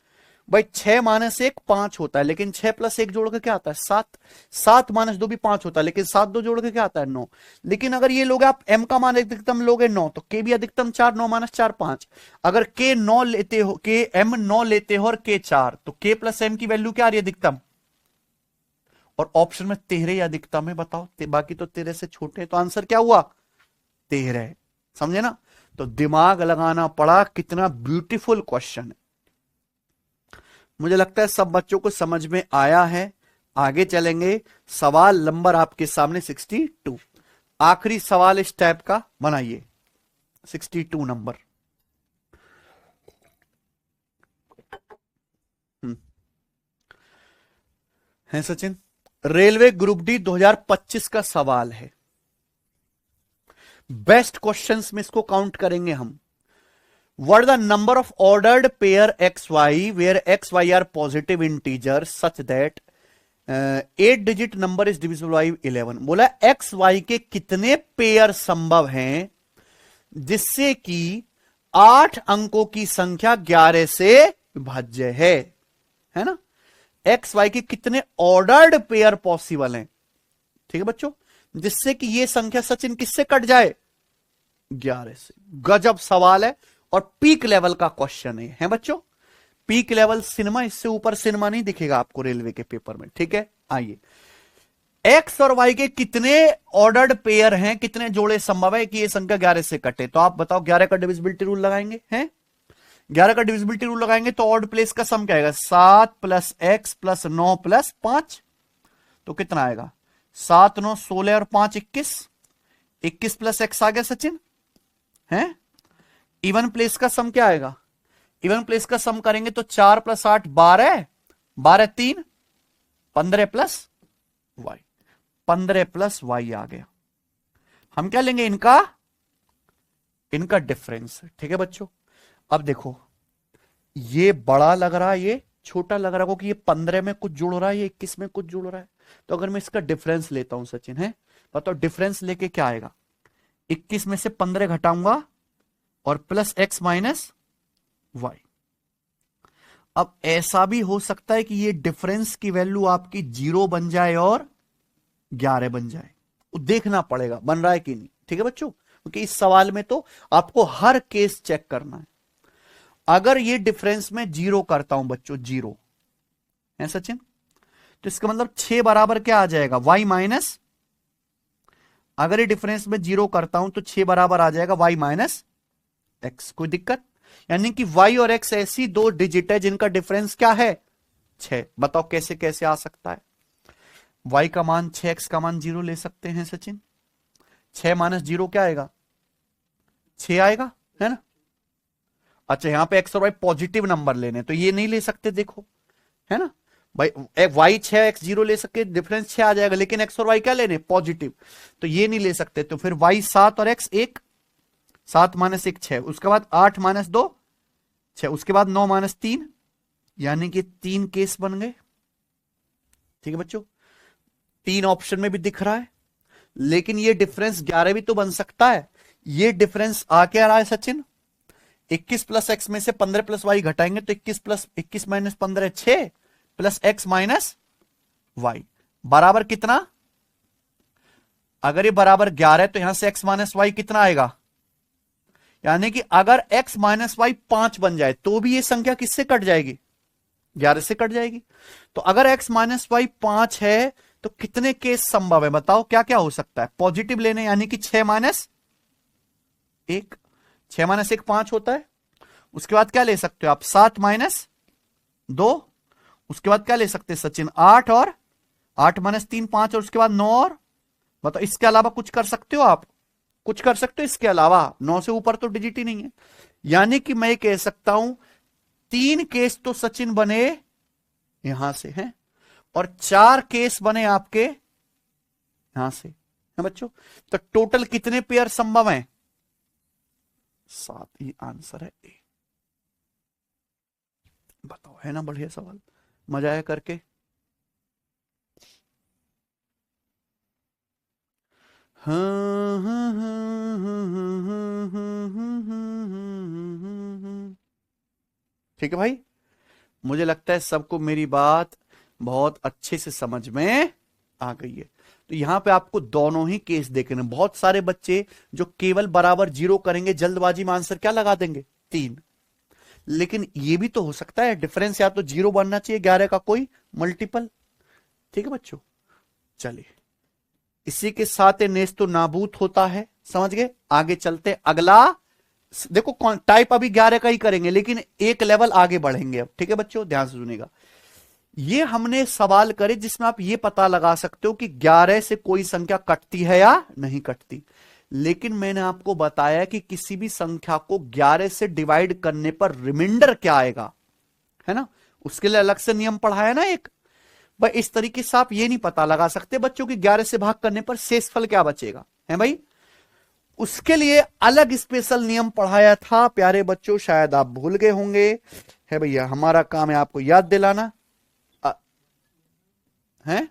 भाई। 6 - 1 5 होता है, लेकिन 6 + 1 जोड़ के क्या आता है 7, 7 - 2 भी 5 होता है, लेकिन 7 2 जोड़ के क्या आता है 9। लेकिन अगर ये लोग आप m का मान अधिकतम लोगे 9, तो k भी अधिकतम 4, 9 - 4 5। अगर k 9 लेते हो, k m 9 लेते हो और k 4, तो k + m की वैल्यू क्या आ रही है अधिकतम, और ऑप्शन में 13 ही अधिकतम है। बताओ बाकी तो 13 से छोटे, तो आंसर क्या हुआ 13, समझे ना। तो दिमाग लगाना पड़ा, कितना ब्यूटीफुल क्वेश्चन है। मुझे लगता है सब बच्चों को समझ में आया है। आगे चलेंगे, सवाल नंबर आपके सामने 62, आखिरी सवाल इस टाइप का बनाइए, 62 नंबर। है सचिन, रेलवे ग्रुप डी 2025 का सवाल है, बेस्ट क्वेश्चंस में इसको काउंट करेंगे हम। What are the number of ordered pair XY where XY are positive integers such that 8 digit number is divisible by 11। बोला XY के कितने पेयर संभव हैं जिससे कि 8 अंकों की संख्या 11 से विभाज्य है ना। XY के कितने ऑर्डर्ड पेयर पॉसिबल हैं, ठीक है बच्चों, जिससे कि ये संख्या सचिन किससे कट जाए 11 से। गजब सवाल है और पीक लेवल का क्वेश्चन है बच्चों, पीक लेवल सिनेमा, इससे ऊपर सिनेमा नहीं दिखेगा आपको रेलवे के पेपर में। ठीक है, आइए, एक्स और वाई के कितने ऑर्डर्ड पेयर हैं, कितने जोड़े संभव है कि ये संख्या 11 से कटे। तो आप बताओ 11 का डिविजिबिलिटी रूल लगाएंगे, हैं 11 का डिविजिबिलिटी रूल लगाएंगे तो ऑड प्लेस का सम क्या आएगा 7 + x + 9 + 5, तो कितना आएगा 7 9 16 और 5 21, 21 + x आ गया सचिन, है। इवन प्लेस का सम क्या आएगा, इवन प्लेस का सम करेंगे तो 4 + 8 12, 12 3 15 + y, 15 + y आ गया। हम क्या लेंगे इनका डिफरेंस। ठीक है बच्चों, अब देखो ये बड़ा लग रहा है, ये छोटा लग रहा है, क्योंकि ये 15 में कुछ जुड़ रहा है, ये 21 में कुछ जुड़ रहा है। तो अगर मैं इसका डिफरेंस लेता हूं सचिन, है बताओ डिफरेंस लेके क्या आएगा, 21 में से 15 घटाऊंगा और +x - y। अब ऐसा भी हो सकता है कि ये डिफरेंस की वैल्यू आपकी 0 बन जाए और 11 बन जाए, वो देखना पड़ेगा बन रहा है कि नहीं। ठीक है बच्चों, क्योंकि इस सवाल में तो आपको हर केस चेक करना है। अगर ये डिफरेंस में 0 करता हूं बच्चों, 0 है सचिन, तो इसका मतलब 6 बराबर क्या आ जाएगा y अगर ये डिफरेंस में 0 करता हूं तो 6 बराबर आ जाएगा y माइनस एक्स। कोई दिक्कत? यानी कि y और x ऐसी दो डिजिट है जिनका डिफरेंस क्या है? 6। बताओ कैसे कैसे आ सकता है? y का मान 6, x का मान 0 ले सकते हैं सचिन। 6 माइनस 0 क्या आएगा? 6 आएगा, है ना? अच्छा, यहां पे x और y पॉजिटिव नंबर लेने, तो ये नहीं ले सकते, देखो, है ना भाई। y 6 x 0 ले सके, डिफरेंस 6 आ जाएगा, लेकिन x और y क्या लेने? पॉजिटिव, तो ये नहीं ले सकते। तो फिर y 7 और x 1, 7 माइनस 1 6, उसके बाद 8 माइनस 2 6, उसके बाद 9 माइनस 3, यानी कि 3 केस बन गए। ठीक है बच्चों, 3 ऑप्शन में भी दिख रहा है, लेकिन ये डिफरेंस 11 भी तो बन सकता है। ये डिफरेंस आ क्या रहा है सचिन? 21 प्लस एक्स में से 15 प्लस वाई घटाएंगे तो 21 plus 21 minus 15 6 plus X minus Y बराबर कितना? अगर ये बराबर 11 है तो यहां से एक्स माइनस वाई कितना आएगा? यानी कि अगर एक्स माइनस वाई 5 बन जाए तो भी ये संख्या किससे कट जाएगी? 11 से कट जाएगी। तो अगर एक्स माइनस वाई 5 है तो कितने केस संभव है? बताओ क्या क्या हो सकता है? पॉजिटिव लेने, यानी कि 6 माइनस 1, 6 माइनस 1 5 होता है। उसके बाद क्या ले सकते हो आप? 7 माइनस 2, उसके बाद क्या ले सकते हैं सचिन? 8 और 8 माइनस 3 5, और उसके बाद 9 और, बताओ इसके अलावा कुछ कर सकते हो आप? कुछ कर सकते हो इसके अलावा? 9 से ऊपर तो डिजिट ही नहीं है। यानी कि मैं कह सकता हूं 3 केस तो सचिन बने यहां से हैं, और 4 केस बने आपके यहां से, है बच्चों। तो टोटल कितने पेयर संभव हैं? 7 ही आंसर है ए। बताओ, है ना बढ़िया सवाल? मजा आया करके? ठीक है भाई, मुझे लगता है सबको मेरी बात बहुत अच्छे से समझ में आ गई है। तो यहां पे आपको दोनों ही केस देखने। बहुत सारे बच्चे जो केवल बराबर 0 करेंगे, जल्दबाजी में आंसर क्या लगा देंगे? 3। लेकिन ये भी तो हो सकता है डिफरेंस या तो 0 बनना चाहिए 11 का कोई मल्टीपल। ठीक है बच्चों, चलिए इसी के साथ नेस्त तो नाबूद होता है, समझ गए? आगे चलते, अगला देखो टाइप अभी 11 का ही करेंगे, लेकिन एक लेवल आगे बढ़ेंगे अब। ठीक है बच्चों, ध्यान से सुनिएगा। ये हमने सवाल करे जिसमें आप ये पता लगा सकते हो कि 11 से कोई संख्या कटती है या नहीं कटती। लेकिन मैंने आपको बताया कि किसी भी संख्या को 11 से डिवाइड करने पर रिमाइंडर क्या आएगा, है ना, उसके लिए अलग से नियम पढ़ाया ना एक। भाई इस तरीके से आप ये नहीं पता लगा सकते बच्चों की 11 से भाग करने पर शेषफल क्या बचेगा, है भाई। उसके लिए अलग स्पेशल नियम पढ़ाया था प्यारे बच्चों, शायद आप भूल गए होंगे। है भैया, हमारा काम है आपको याद दिलाना। है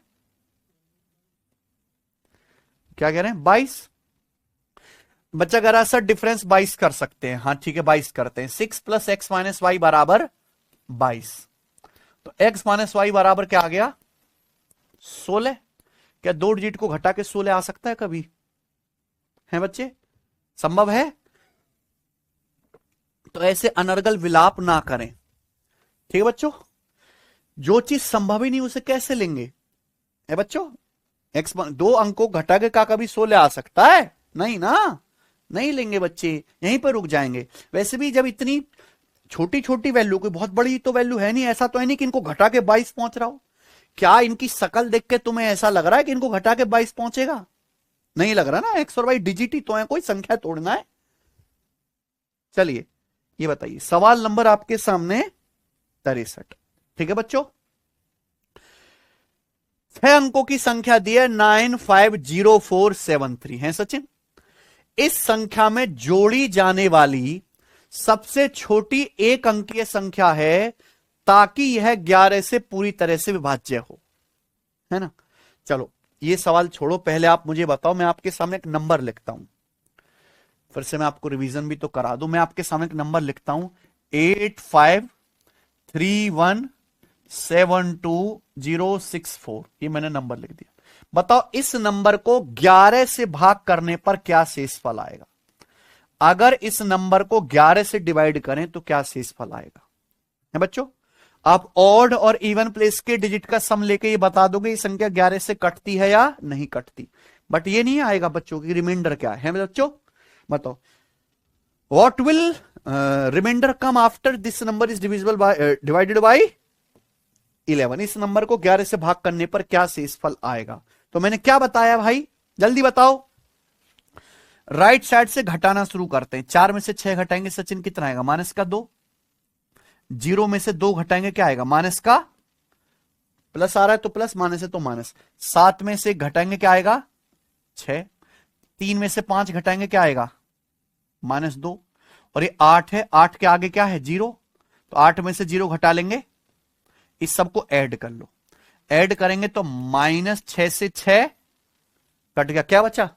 क्या कह रहे हैं? 22 बच्चा कह रहा है सर डिफरेंस 22 कर सकते हैं। हाँ ठीक है, 22 करते हैं। 6 प्लस एक्स माइनस वाई बराबर 22। तो x माइनस वाई बराबर क्या आ गया? 16। क्या 2 डिजिट को घटा के 16 आ सकता है कभी? है बच्चे? संभव है? तो ऐसे अनर्गल विलाप ना करें, ठीक है बच्चों। जो चीज संभव ही नहीं उसे कैसे लेंगे, है बच्चों। x 2 अंकों घटा के का कभी 16 आ सकता है? नहीं ना, नहीं लेंगे बच्चे, यहीं पर रुक जाएंगे। वैसे भी जब इतनी छोटी छोटी वैल्यू, कोई बहुत बड़ी तो वैल्यू है नहीं, ऐसा तो है नहीं कि इनको घटा के 22 पहुंच रहा हो। क्या इनकी शकल देख के तुम्हें ऐसा लग रहा है कि इनको घटा के 22 पहुंचेगा? नहीं लग रहा ना, एक्स और वाई डिजिट ही तो है, कोई संख्या तोड़ना है। चलिए ये बताइए, सवाल नंबर आपके सामने 63। ठीक है बच्चों, 6 अंकों की संख्या दी है 950473 है सचिन। इस संख्या में जोड़ी जाने वाली सबसे छोटी एक अंकीय संख्या है ताकि यह 11 से पूरी तरह से विभाज्य हो, है ना। चलो ये सवाल छोड़ो, पहले आप मुझे बताओ, मैं आपके सामने एक नंबर लिखता हूं, फिर से मैं आपको रिवीजन भी तो करा दूं। मैं आपके सामने एक नंबर लिखता हूं 8531720064, ये मैंने नंबर लिख दिया। बताओ इस नंबर को 11 से भाग करने पर क्या शेषफल आएगा? अगर इस नंबर को 11 से डिवाइड करें तो क्या शेषफल आएगा, है बच्चों। आप ऑड और इवन प्लेस के डिजिट का सम लेके ये बता दोगे ये संख्या 11 से कटती है या नहीं कटती। बट ये नहीं आएगा बच्चों की रिमाइंडर क्या है बच्चों, बताओ। What will reminder come after this number is divisible by divided by 11। इस नंबर को 11 से भाग करने पर क्या शेषफल आएगा? तो मैंने क्या बताया भाई, जल्दी बताओ। राइट साइड से घटाना शुरू करते हैं। 4 में से 6 घटाएंगे सचिन कितना आएगा? माइनस का 2। 0 में से 2 घटाएंगे क्या आएगा? माइनस का, प्लस आ रहा है तो प्लस, माइनस है तो माइनस। 7 में से घटाएंगे क्या आएगा? 6। 3 में से 5 घटाएंगे क्या आएगा? -2। और ये 8 है, 8 के आगे क्या है? 0। तो 8 में से 0 घटा लेंगे, इस सबको ऐड कर लो। ऐड करेंगे तो -6 से 6 कट गया, क्या बचा?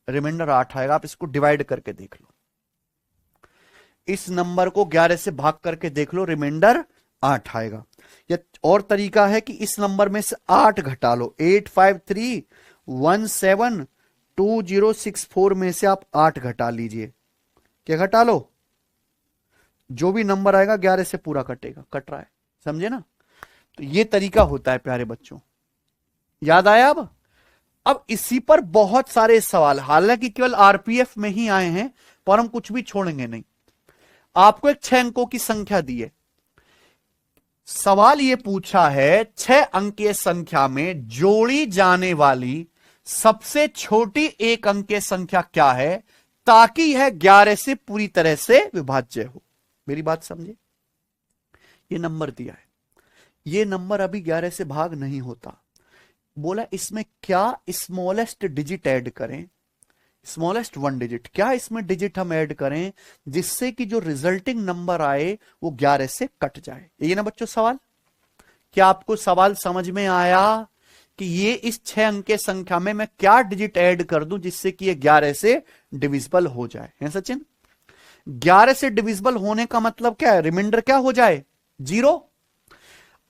रिमाइंडर 8 आएगा। आप इसको डिवाइड करके देख लो, इस नंबर को 11 से भाग करके देख लो, रिमाइंडर 8 आएगा। या और तरीका है कि इस नंबर में से 8 घटा लो। 853172064 में से आप 8 घटा लीजिए। क्या घटा लो? जो भी नंबर आएगा 11 से पूरा कटेगा, कट रहा है, समझे ना? तो ये तरीका होता है प्यारे बच्चों, याद आया? अब इसी पर बहुत सारे सवाल, हालांकि केवल आरपीएफ में ही आए हैं, पर हम कुछ भी छोड़ेंगे नहीं। आपको एक 6 अंकों की संख्या दी है, सवाल यह पूछा है 6 अंकीय संख्या में जोड़ी जाने वाली सबसे छोटी 1 अंकीय संख्या क्या है, ताकि यह 11 से पूरी तरह से विभाज्य हो। मेरी बात समझे? यह नंबर दिया है, यह नंबर अभी 11 से भाग नहीं होता। बोला इसमें क्या स्मॉलेस्ट डिजिट ऐड करें, स्मॉलेस्ट 1 डिजिट, क्या इसमें डिजिट हम ऐड करें जिससे कि जो रिजल्टिंग नंबर आए वो 11 से कट जाए। ये ना बच्चों सवाल, क्या आपको सवाल समझ में आया कि ये इस 6 अंक के संख्या में मैं क्या डिजिट ऐड कर दूं जिससे कि ये 11 से डिविजिबल हो जाए? है सचिन? 11 से डिविजिबल होने का मतलब क्या है? रिमाइंडर क्या हो जाए? 0।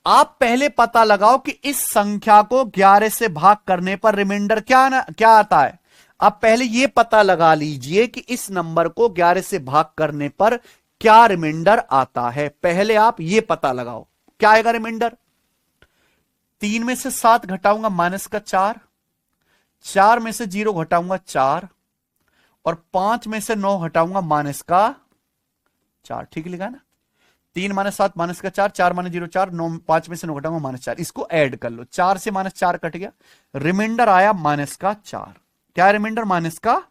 आप पहले पता लगाओ कि इस संख्या को 11 से भाग करने पर रिमाइंडर क्या आता है। आप पहले यह पता लगा लीजिए कि इस नंबर को 11 से भाग करने पर क्या रिमाइंडर आता है। पहले आप यह पता लगाओ क्या आएगा रिमाइंडर। 3 में से 7 घटाऊंगा माइनस का 4, 4 में से 0 घटाऊंगा 4, और 5 में से 9 घटाऊंगा माइनस का 4। ठीक लिखा ना? 3 - 7 माइनस का 4, 4 - 0 4, 9 5 में से 9 घटाऊंगा -4। इसको ऐड कर लो, 4 से -4 कट गया, रिमाइंडर आया माइनस का 4। क्या रिमाइंडर? माइनस का।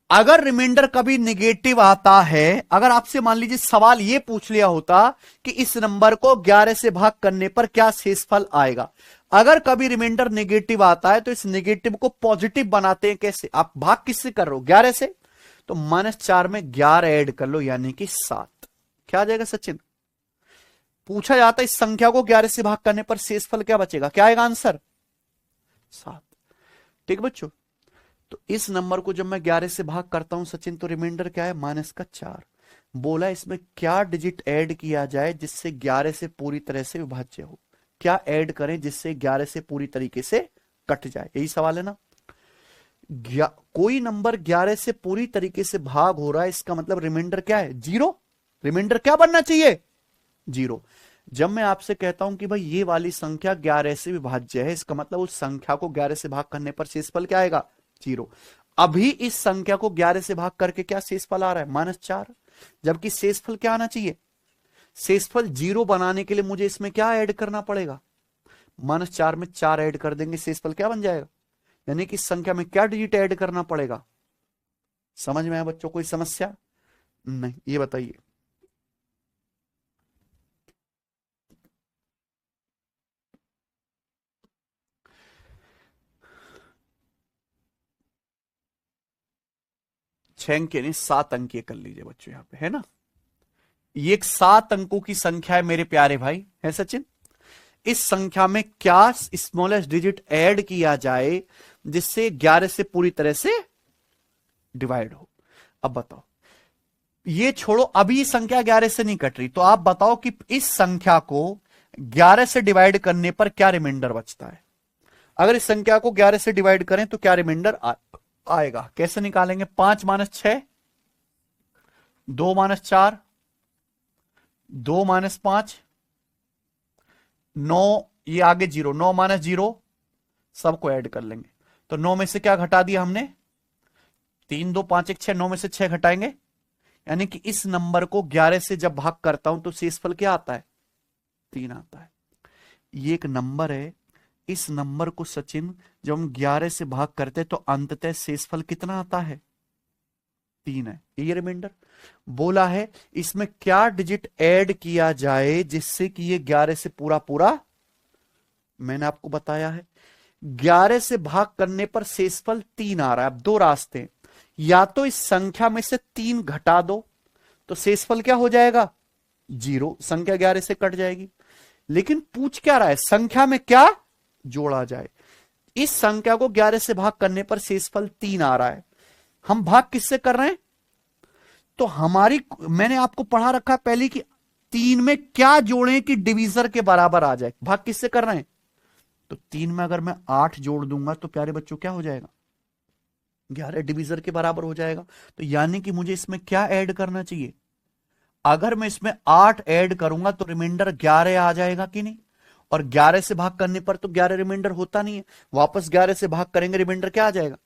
अगर रिमाइंडर कभी निगेटिव आता है, अगर आपसे मान लीजिए सवाल यह पूछ लिया होता कि इस नंबर को 11 से भाग करने पर क्या शेषफल आएगा, अगर कभी रिमाइंडर नेगेटिव आता है तो इस नेगेटिव को पॉजिटिव बनाते हैं कैसे? आप भाग किससे कर रहे हो? 11 से। तो -4 में 11 ऐड कर लो, यानी कि 7। क्या आ जाएगा सचिन? पूछा जाता है इस संख्या को 11 से भाग करने पर शेषफल क्या बचेगा, क्या आएगा आंसर? 7। ठीक बच्चों, तो इस नंबर को जब मैं 11 से भाग करता हूं सचिन, तो रिमाइंडर क्या है? माइनस का 4। बोला इसमें क्या डिजिट ऐड किया जाए जिससे 11 से पूरी तरह से विभाज्य हो, क्या ऐड करें जिससे 11 से पूरी तरीके से कट जाए? यही सवाल है ना। कोई नंबर 11 से पूरी तरीके से भाग हो रहा है, इसका मतलब रिमाइंडर क्या है? 0। रिमाइंडर क्या बनना चाहिए? 0। जब मैं आपसे कहता हूं कि भाई ये वाली संख्या 11 से विभाज्य है, इसका मतलब उस संख्या को 11 से भाग करने पर शेषफल क्या आएगा? 0। अभी इस संख्या को 11 से भाग करके क्या शेषफल आ रहा है? -4। जबकि शेषफल क्या आना चाहिए? शेषफल 0 बनाने के लिए मुझे इसमें क्या ऐड करना पड़ेगा? -4 में 4 ऐड कर देंगे, शेषफल क्या बन जाएगा? यानी कि इस संख्या में क्या डिजिट ऐड करना पड़ेगा? समझ में आया बच्चों? कोई समस्या नहीं? ये बताइए। छह अंक नहीं 7 अंक कर लीजिए बच्चों, यहां पे है ना। ये एक 7 अंकों की संख्या है मेरे प्यारे भाई, है सचिन। इस संख्या में क्या स्मॉलेस्ट डिजिट ऐड किया जाए जिससे 11 से पूरी तरह से डिवाइड हो? अब बताओ, ये छोड़ो, अभी संख्या 11 से नहीं कट रही, तो आप बताओ कि इस संख्या को 11 से डिवाइड करने पर क्या रिमाइंडर बचता है। अगर इस संख्या को 11 से डिवाइड करें तो क्या रिमाइंडर आएगा? कैसे निकालेंगे? 5 - 6, 2 - 4, 2 - 5, 9, ये आगे 0, 9 - 0, सबको ऐड कर लेंगे। तो 9 में से क्या घटा दिया हमने, 3 2 5 1 6, 9 में से 6 घटाएंगे, यानी कि इस नंबर को 11 से जब भाग करता हूं तो शेषफल क्या आता है, 3 आता है। ये एक नंबर है, इस नंबर को सचिन जब हम 11 से भाग करते हैं तो अंततः शेषफल कितना आता है, 3 है। ये रिमाइंडर बोला है, इसमें क्या डिजिट ऐड किया जाए जिससे कि ये 11 से पूरा पूरा, मैंने आपको बताया है 11 से भाग करने पर शेषफल 3 आ रहा है। अब दो रास्ते हैं, या तो इस संख्या में से 3 घटा दो तो शेषफल क्या हो जाएगा, 0, संख्या 11 से कट जाएगी। लेकिन पूछ क्या रहा है, संख्या में क्या जोड़ा जाए। इस संख्या को 11 से भाग करने पर शेषफल 3 आ रहा है, हम भाग किससे कर रहे हैं, तो हमारी, मैंने आपको पढ़ा रखा पहले कि 3 में क्या जोड़ें कि डिवीजर के बराबर आ जाए। भाग किससे कर रहे हैं, तो 3 में अगर मैं 8 जोड़ दूंगा तो प्यारे बच्चों क्या हो जाएगा, 11 डिवीजर के बराबर हो जाएगा। तो यानी कि मुझे इसमें क्या ऐड करना चाहिए, अगर मैं इसमें 8 ऐड करूंगा तो रिमाइंडर 11 आ जाएगा कि नहीं। और 11 से भाग करने पर तो 11 रिमाइंडर होता नहीं है, वापस 11 से भाग करेंगे रिमाइंडर क्या आ जाएगा।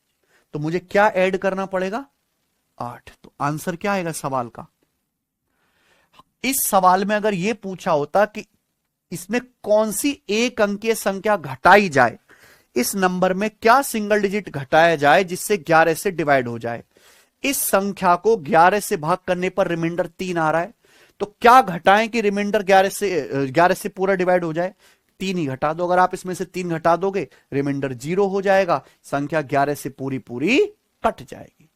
तो मुझे क्या ऐड करना पड़ेगा, 8। तो आंसर क्या आएगा सवाल का। इस सवाल में अगर यह पूछा होता कि इसमें कौन सी एक अंकीय संख्या घटाई जाए, इस नंबर में क्या सिंगल डिजिट घटाया जाए जिससे 11 से डिवाइड हो जाए, इस संख्या को 11 से भाग करने पर रिमाइंडर 3 आ रहा है, तो क्या घटाएं कि रिमाइंडर 11 से पूरा डिवाइड हो जाए, 3 ही घटा दो। अगर आप इसमें से 3 घटा दोगे रिमाइंडर 0 हो जाएगा, संख्या 11 से पूरी पूरी कट जाएगी।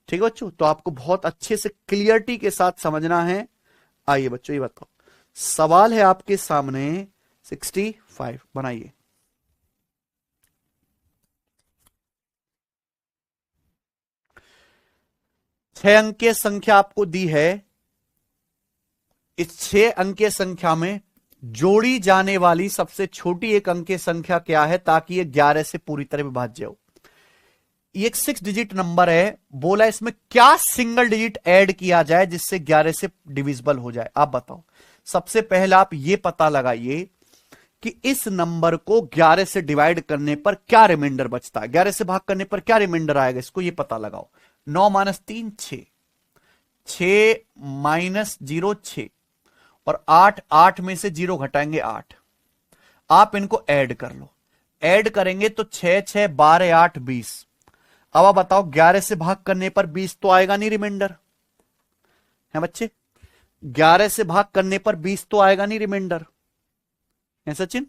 ठीक है बच्चों, तो आपको बहुत अच्छे से क्लियरिटी के साथ समझना है। आइए बच्चों ये बताओ, सवाल है आपके सामने 65 बनाइए। 6 अंकीय संख्या आपको दी है, इस 6 अंकीय संख्या में जोड़ी जाने वाली सबसे छोटी एक अंकीय संख्या क्या है ताकि ये 11 से पूरी तरह विभाज्य हो। ये एक 6 डिजिट नंबर है, बोला इसमें क्या सिंगल डिजिट ऐड किया जाए जिससे 11 से डिविजिबल हो जाए। आप बताओ, सबसे पहले आप ये पता लगाइए कि इस नंबर को 11 से डिवाइड करने पर क्या रिमाइंडर बचता है, 11 से भाग करने पर क्या रिमाइंडर आएगा, इसको ये पता लगाओ। 9 माइनस 3 6, 6 माइनस 0 6, और 8, 8 में से 0 घटाएंगे 8। आप इनको ऐड कर लो, ऐड करेंगे तो 6 6 12 8 20। अब आप बताओ 11 से भाग करने पर 20 तो आएगा नहीं रिमाइंडर, है बच्चे, 11 से भाग करने पर 20 तो आएगा नहीं रिमाइंडर, है सचिन।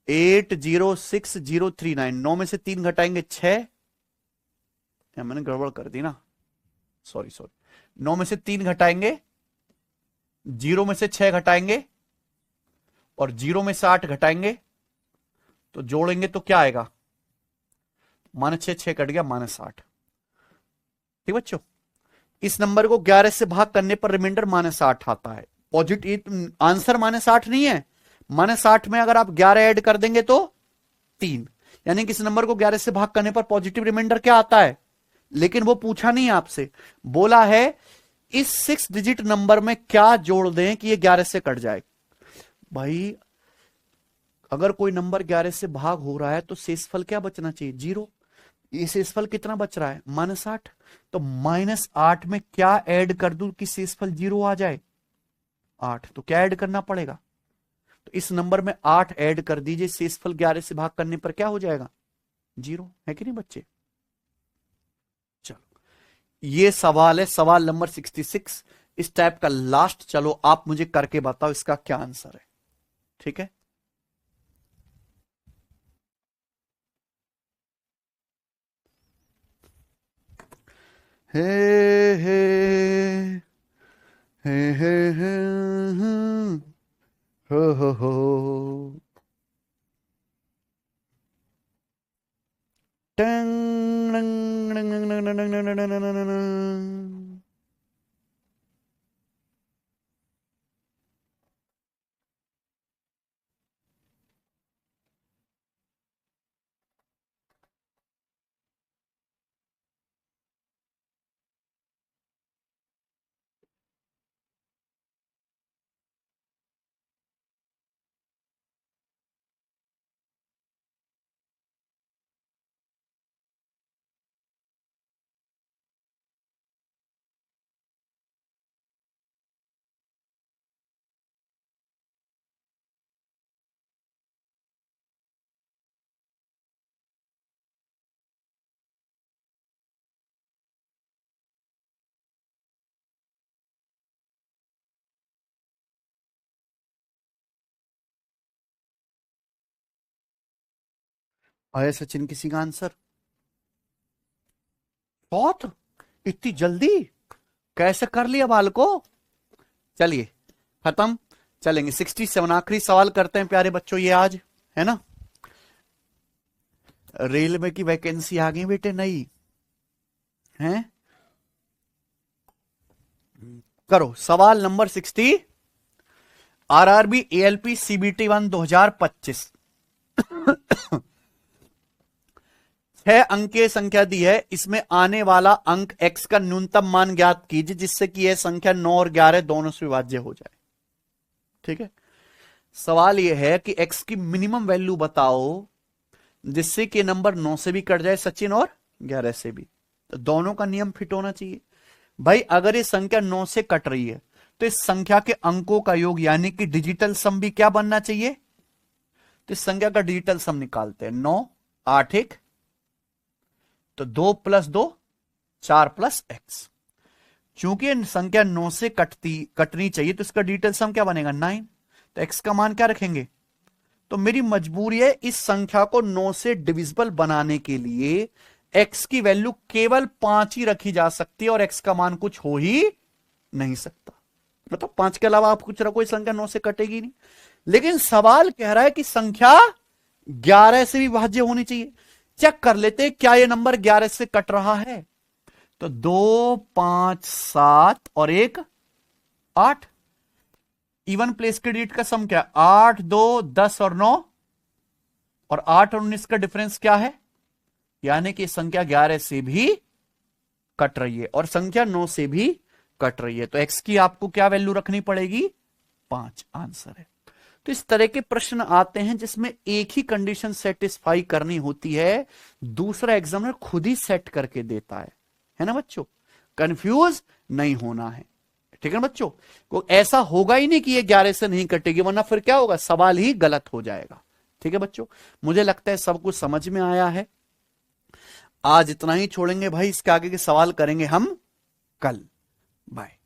806039, 9 में से 3 घटाएंगे 6, मैंने गड़बड़ कर दी ना, सॉरी सॉरी। 9 में से 3 घटाएंगे, 0 में से 6 घटाएंगे, और 0 में से 8 घटाएंगे, तो जोड़ेंगे तो क्या आएगा, -6 6 कट गया -8। ठीक बच्चों, इस नंबर को 11 से भाग करने पर रिमाइंडर -8 आता है। पॉजिटिव आंसर -8 नहीं है, -8 में अगर आप 11 ऐड कर देंगे तो 3, यानी कि इस नंबर को 11 से भाग करने पर पॉजिटिव रिमाइंडर क्या आता है। लेकिन वो पूछा नहीं आपसे, बोला है इस 6 डिजिट नंबर में क्या जोड़ दें कि ये 11 से कट जाए। भाई अगर कोई नंबर 11 से भाग हो रहा है तो शेषफल क्या बचना चाहिए, 0। ये शेषफल कितना बच रहा है, -8। तो -8 में क्या ऐड कर दूं कि शेषफल 0 आ जाए, 8। तो क्या ऐड करना पड़ेगा, तो इस नंबर में 8 ऐड कर दीजिए, शेषफल 11 से भाग करने पर क्या हो जाएगा, 0, है कि नहीं बच्चे। चलो ये सवाल है, सवाल नंबर 66, इस टाइप का लास्ट। चलो आप मुझे करके बताओ इसका क्या आंसर है, ठीक है। हे हे हे हो टंग अरे सचिन, किसी का आंसर? बहुत इतनी जल्दी कैसे कर लिया बालको? चलिए खत्म, चलेंगे 67। आखिरी सवाल करते हैं प्यारे बच्चों, ये आज है ना। रेलवे की वैकेंसी आ गई बेटे, नई है। करो सवाल नंबर 60। आरआरबी एएलपी सीबीटी 1 2025 6 अंक की संख्या दी है, इसमें आने वाला अंक x का न्यूनतम मान ज्ञात कीजिए जिससे कि यह संख्या 9 और 11 दोनों से विभाज्य हो जाए। ठीक है, सवाल यह है कि x की मिनिमम वैल्यू बताओ जिससे कि नंबर 9 से भी कट जाए सचिन और 11 से भी। तो दोनों का नियम फिट होना चाहिए भाई। अगर ये संख्या 9 से कट रही है तो इस संख्या के अंकों का योग यानी कि डिजिटल सम भी क्या बनना चाहिए। तो इस संख्या का डिजिटल सम निकालते हैं। 9 8 1 तो 2 + 2 4 + x। चूंकि संख्या 9 से कटनी चाहिए तो इसका डिजिटल सम क्या बनेगा 9। तो x का मान क्या रखेंगे। तो मेरी मजबूरी है इस संख्या को 9 से डिविजिबल बनाने के लिए x की वैल्यू केवल 5 ही रखी जा सकती है और x का मान कुछ हो ही नहीं सकता। मतलब 5 के अलावा आप कुछ रखो, इस संख्या 9 से कटेगी नहीं। लेकिन सवाल कह रहा है कि संख्या 11 से भी विभाज्य होनी चाहिए। चेक कर लेते क्या ये नंबर 11 से कट रहा है। तो 2 5 7 और 1 8। इवन प्लेस के डिजिट का सम क्या है 8 2 10 और 9 और 8 और 19 का डिफरेंस क्या है, यानी कि संख्या 11 से भी कट रही है और संख्या 9 से भी कट रही है। तो x की आपको क्या वैल्यू रखनी पड़ेगी 5 आंसर है। तो इस तरह के प्रश्न आते हैं जिसमें एक ही कंडीशन सेटिस्फाई करनी होती है, दूसरा एग्जामिनर खुद ही सेट करके देता है ना बच्चों। कंफ्यूज नहीं होना है, ठीक है ना बच्चों। को ऐसा होगा ही नहीं कि ये 11 से नहीं कटेगी, वरना फिर क्या होगा सवाल ही गलत हो जाएगा। ठीक है बच्चों, मुझे लगता है सब कुछ समझ में आया है। आज इतना ही छोड़ेंगे भाई, इसके आगे के सवाल करेंगे हम कल। बाय।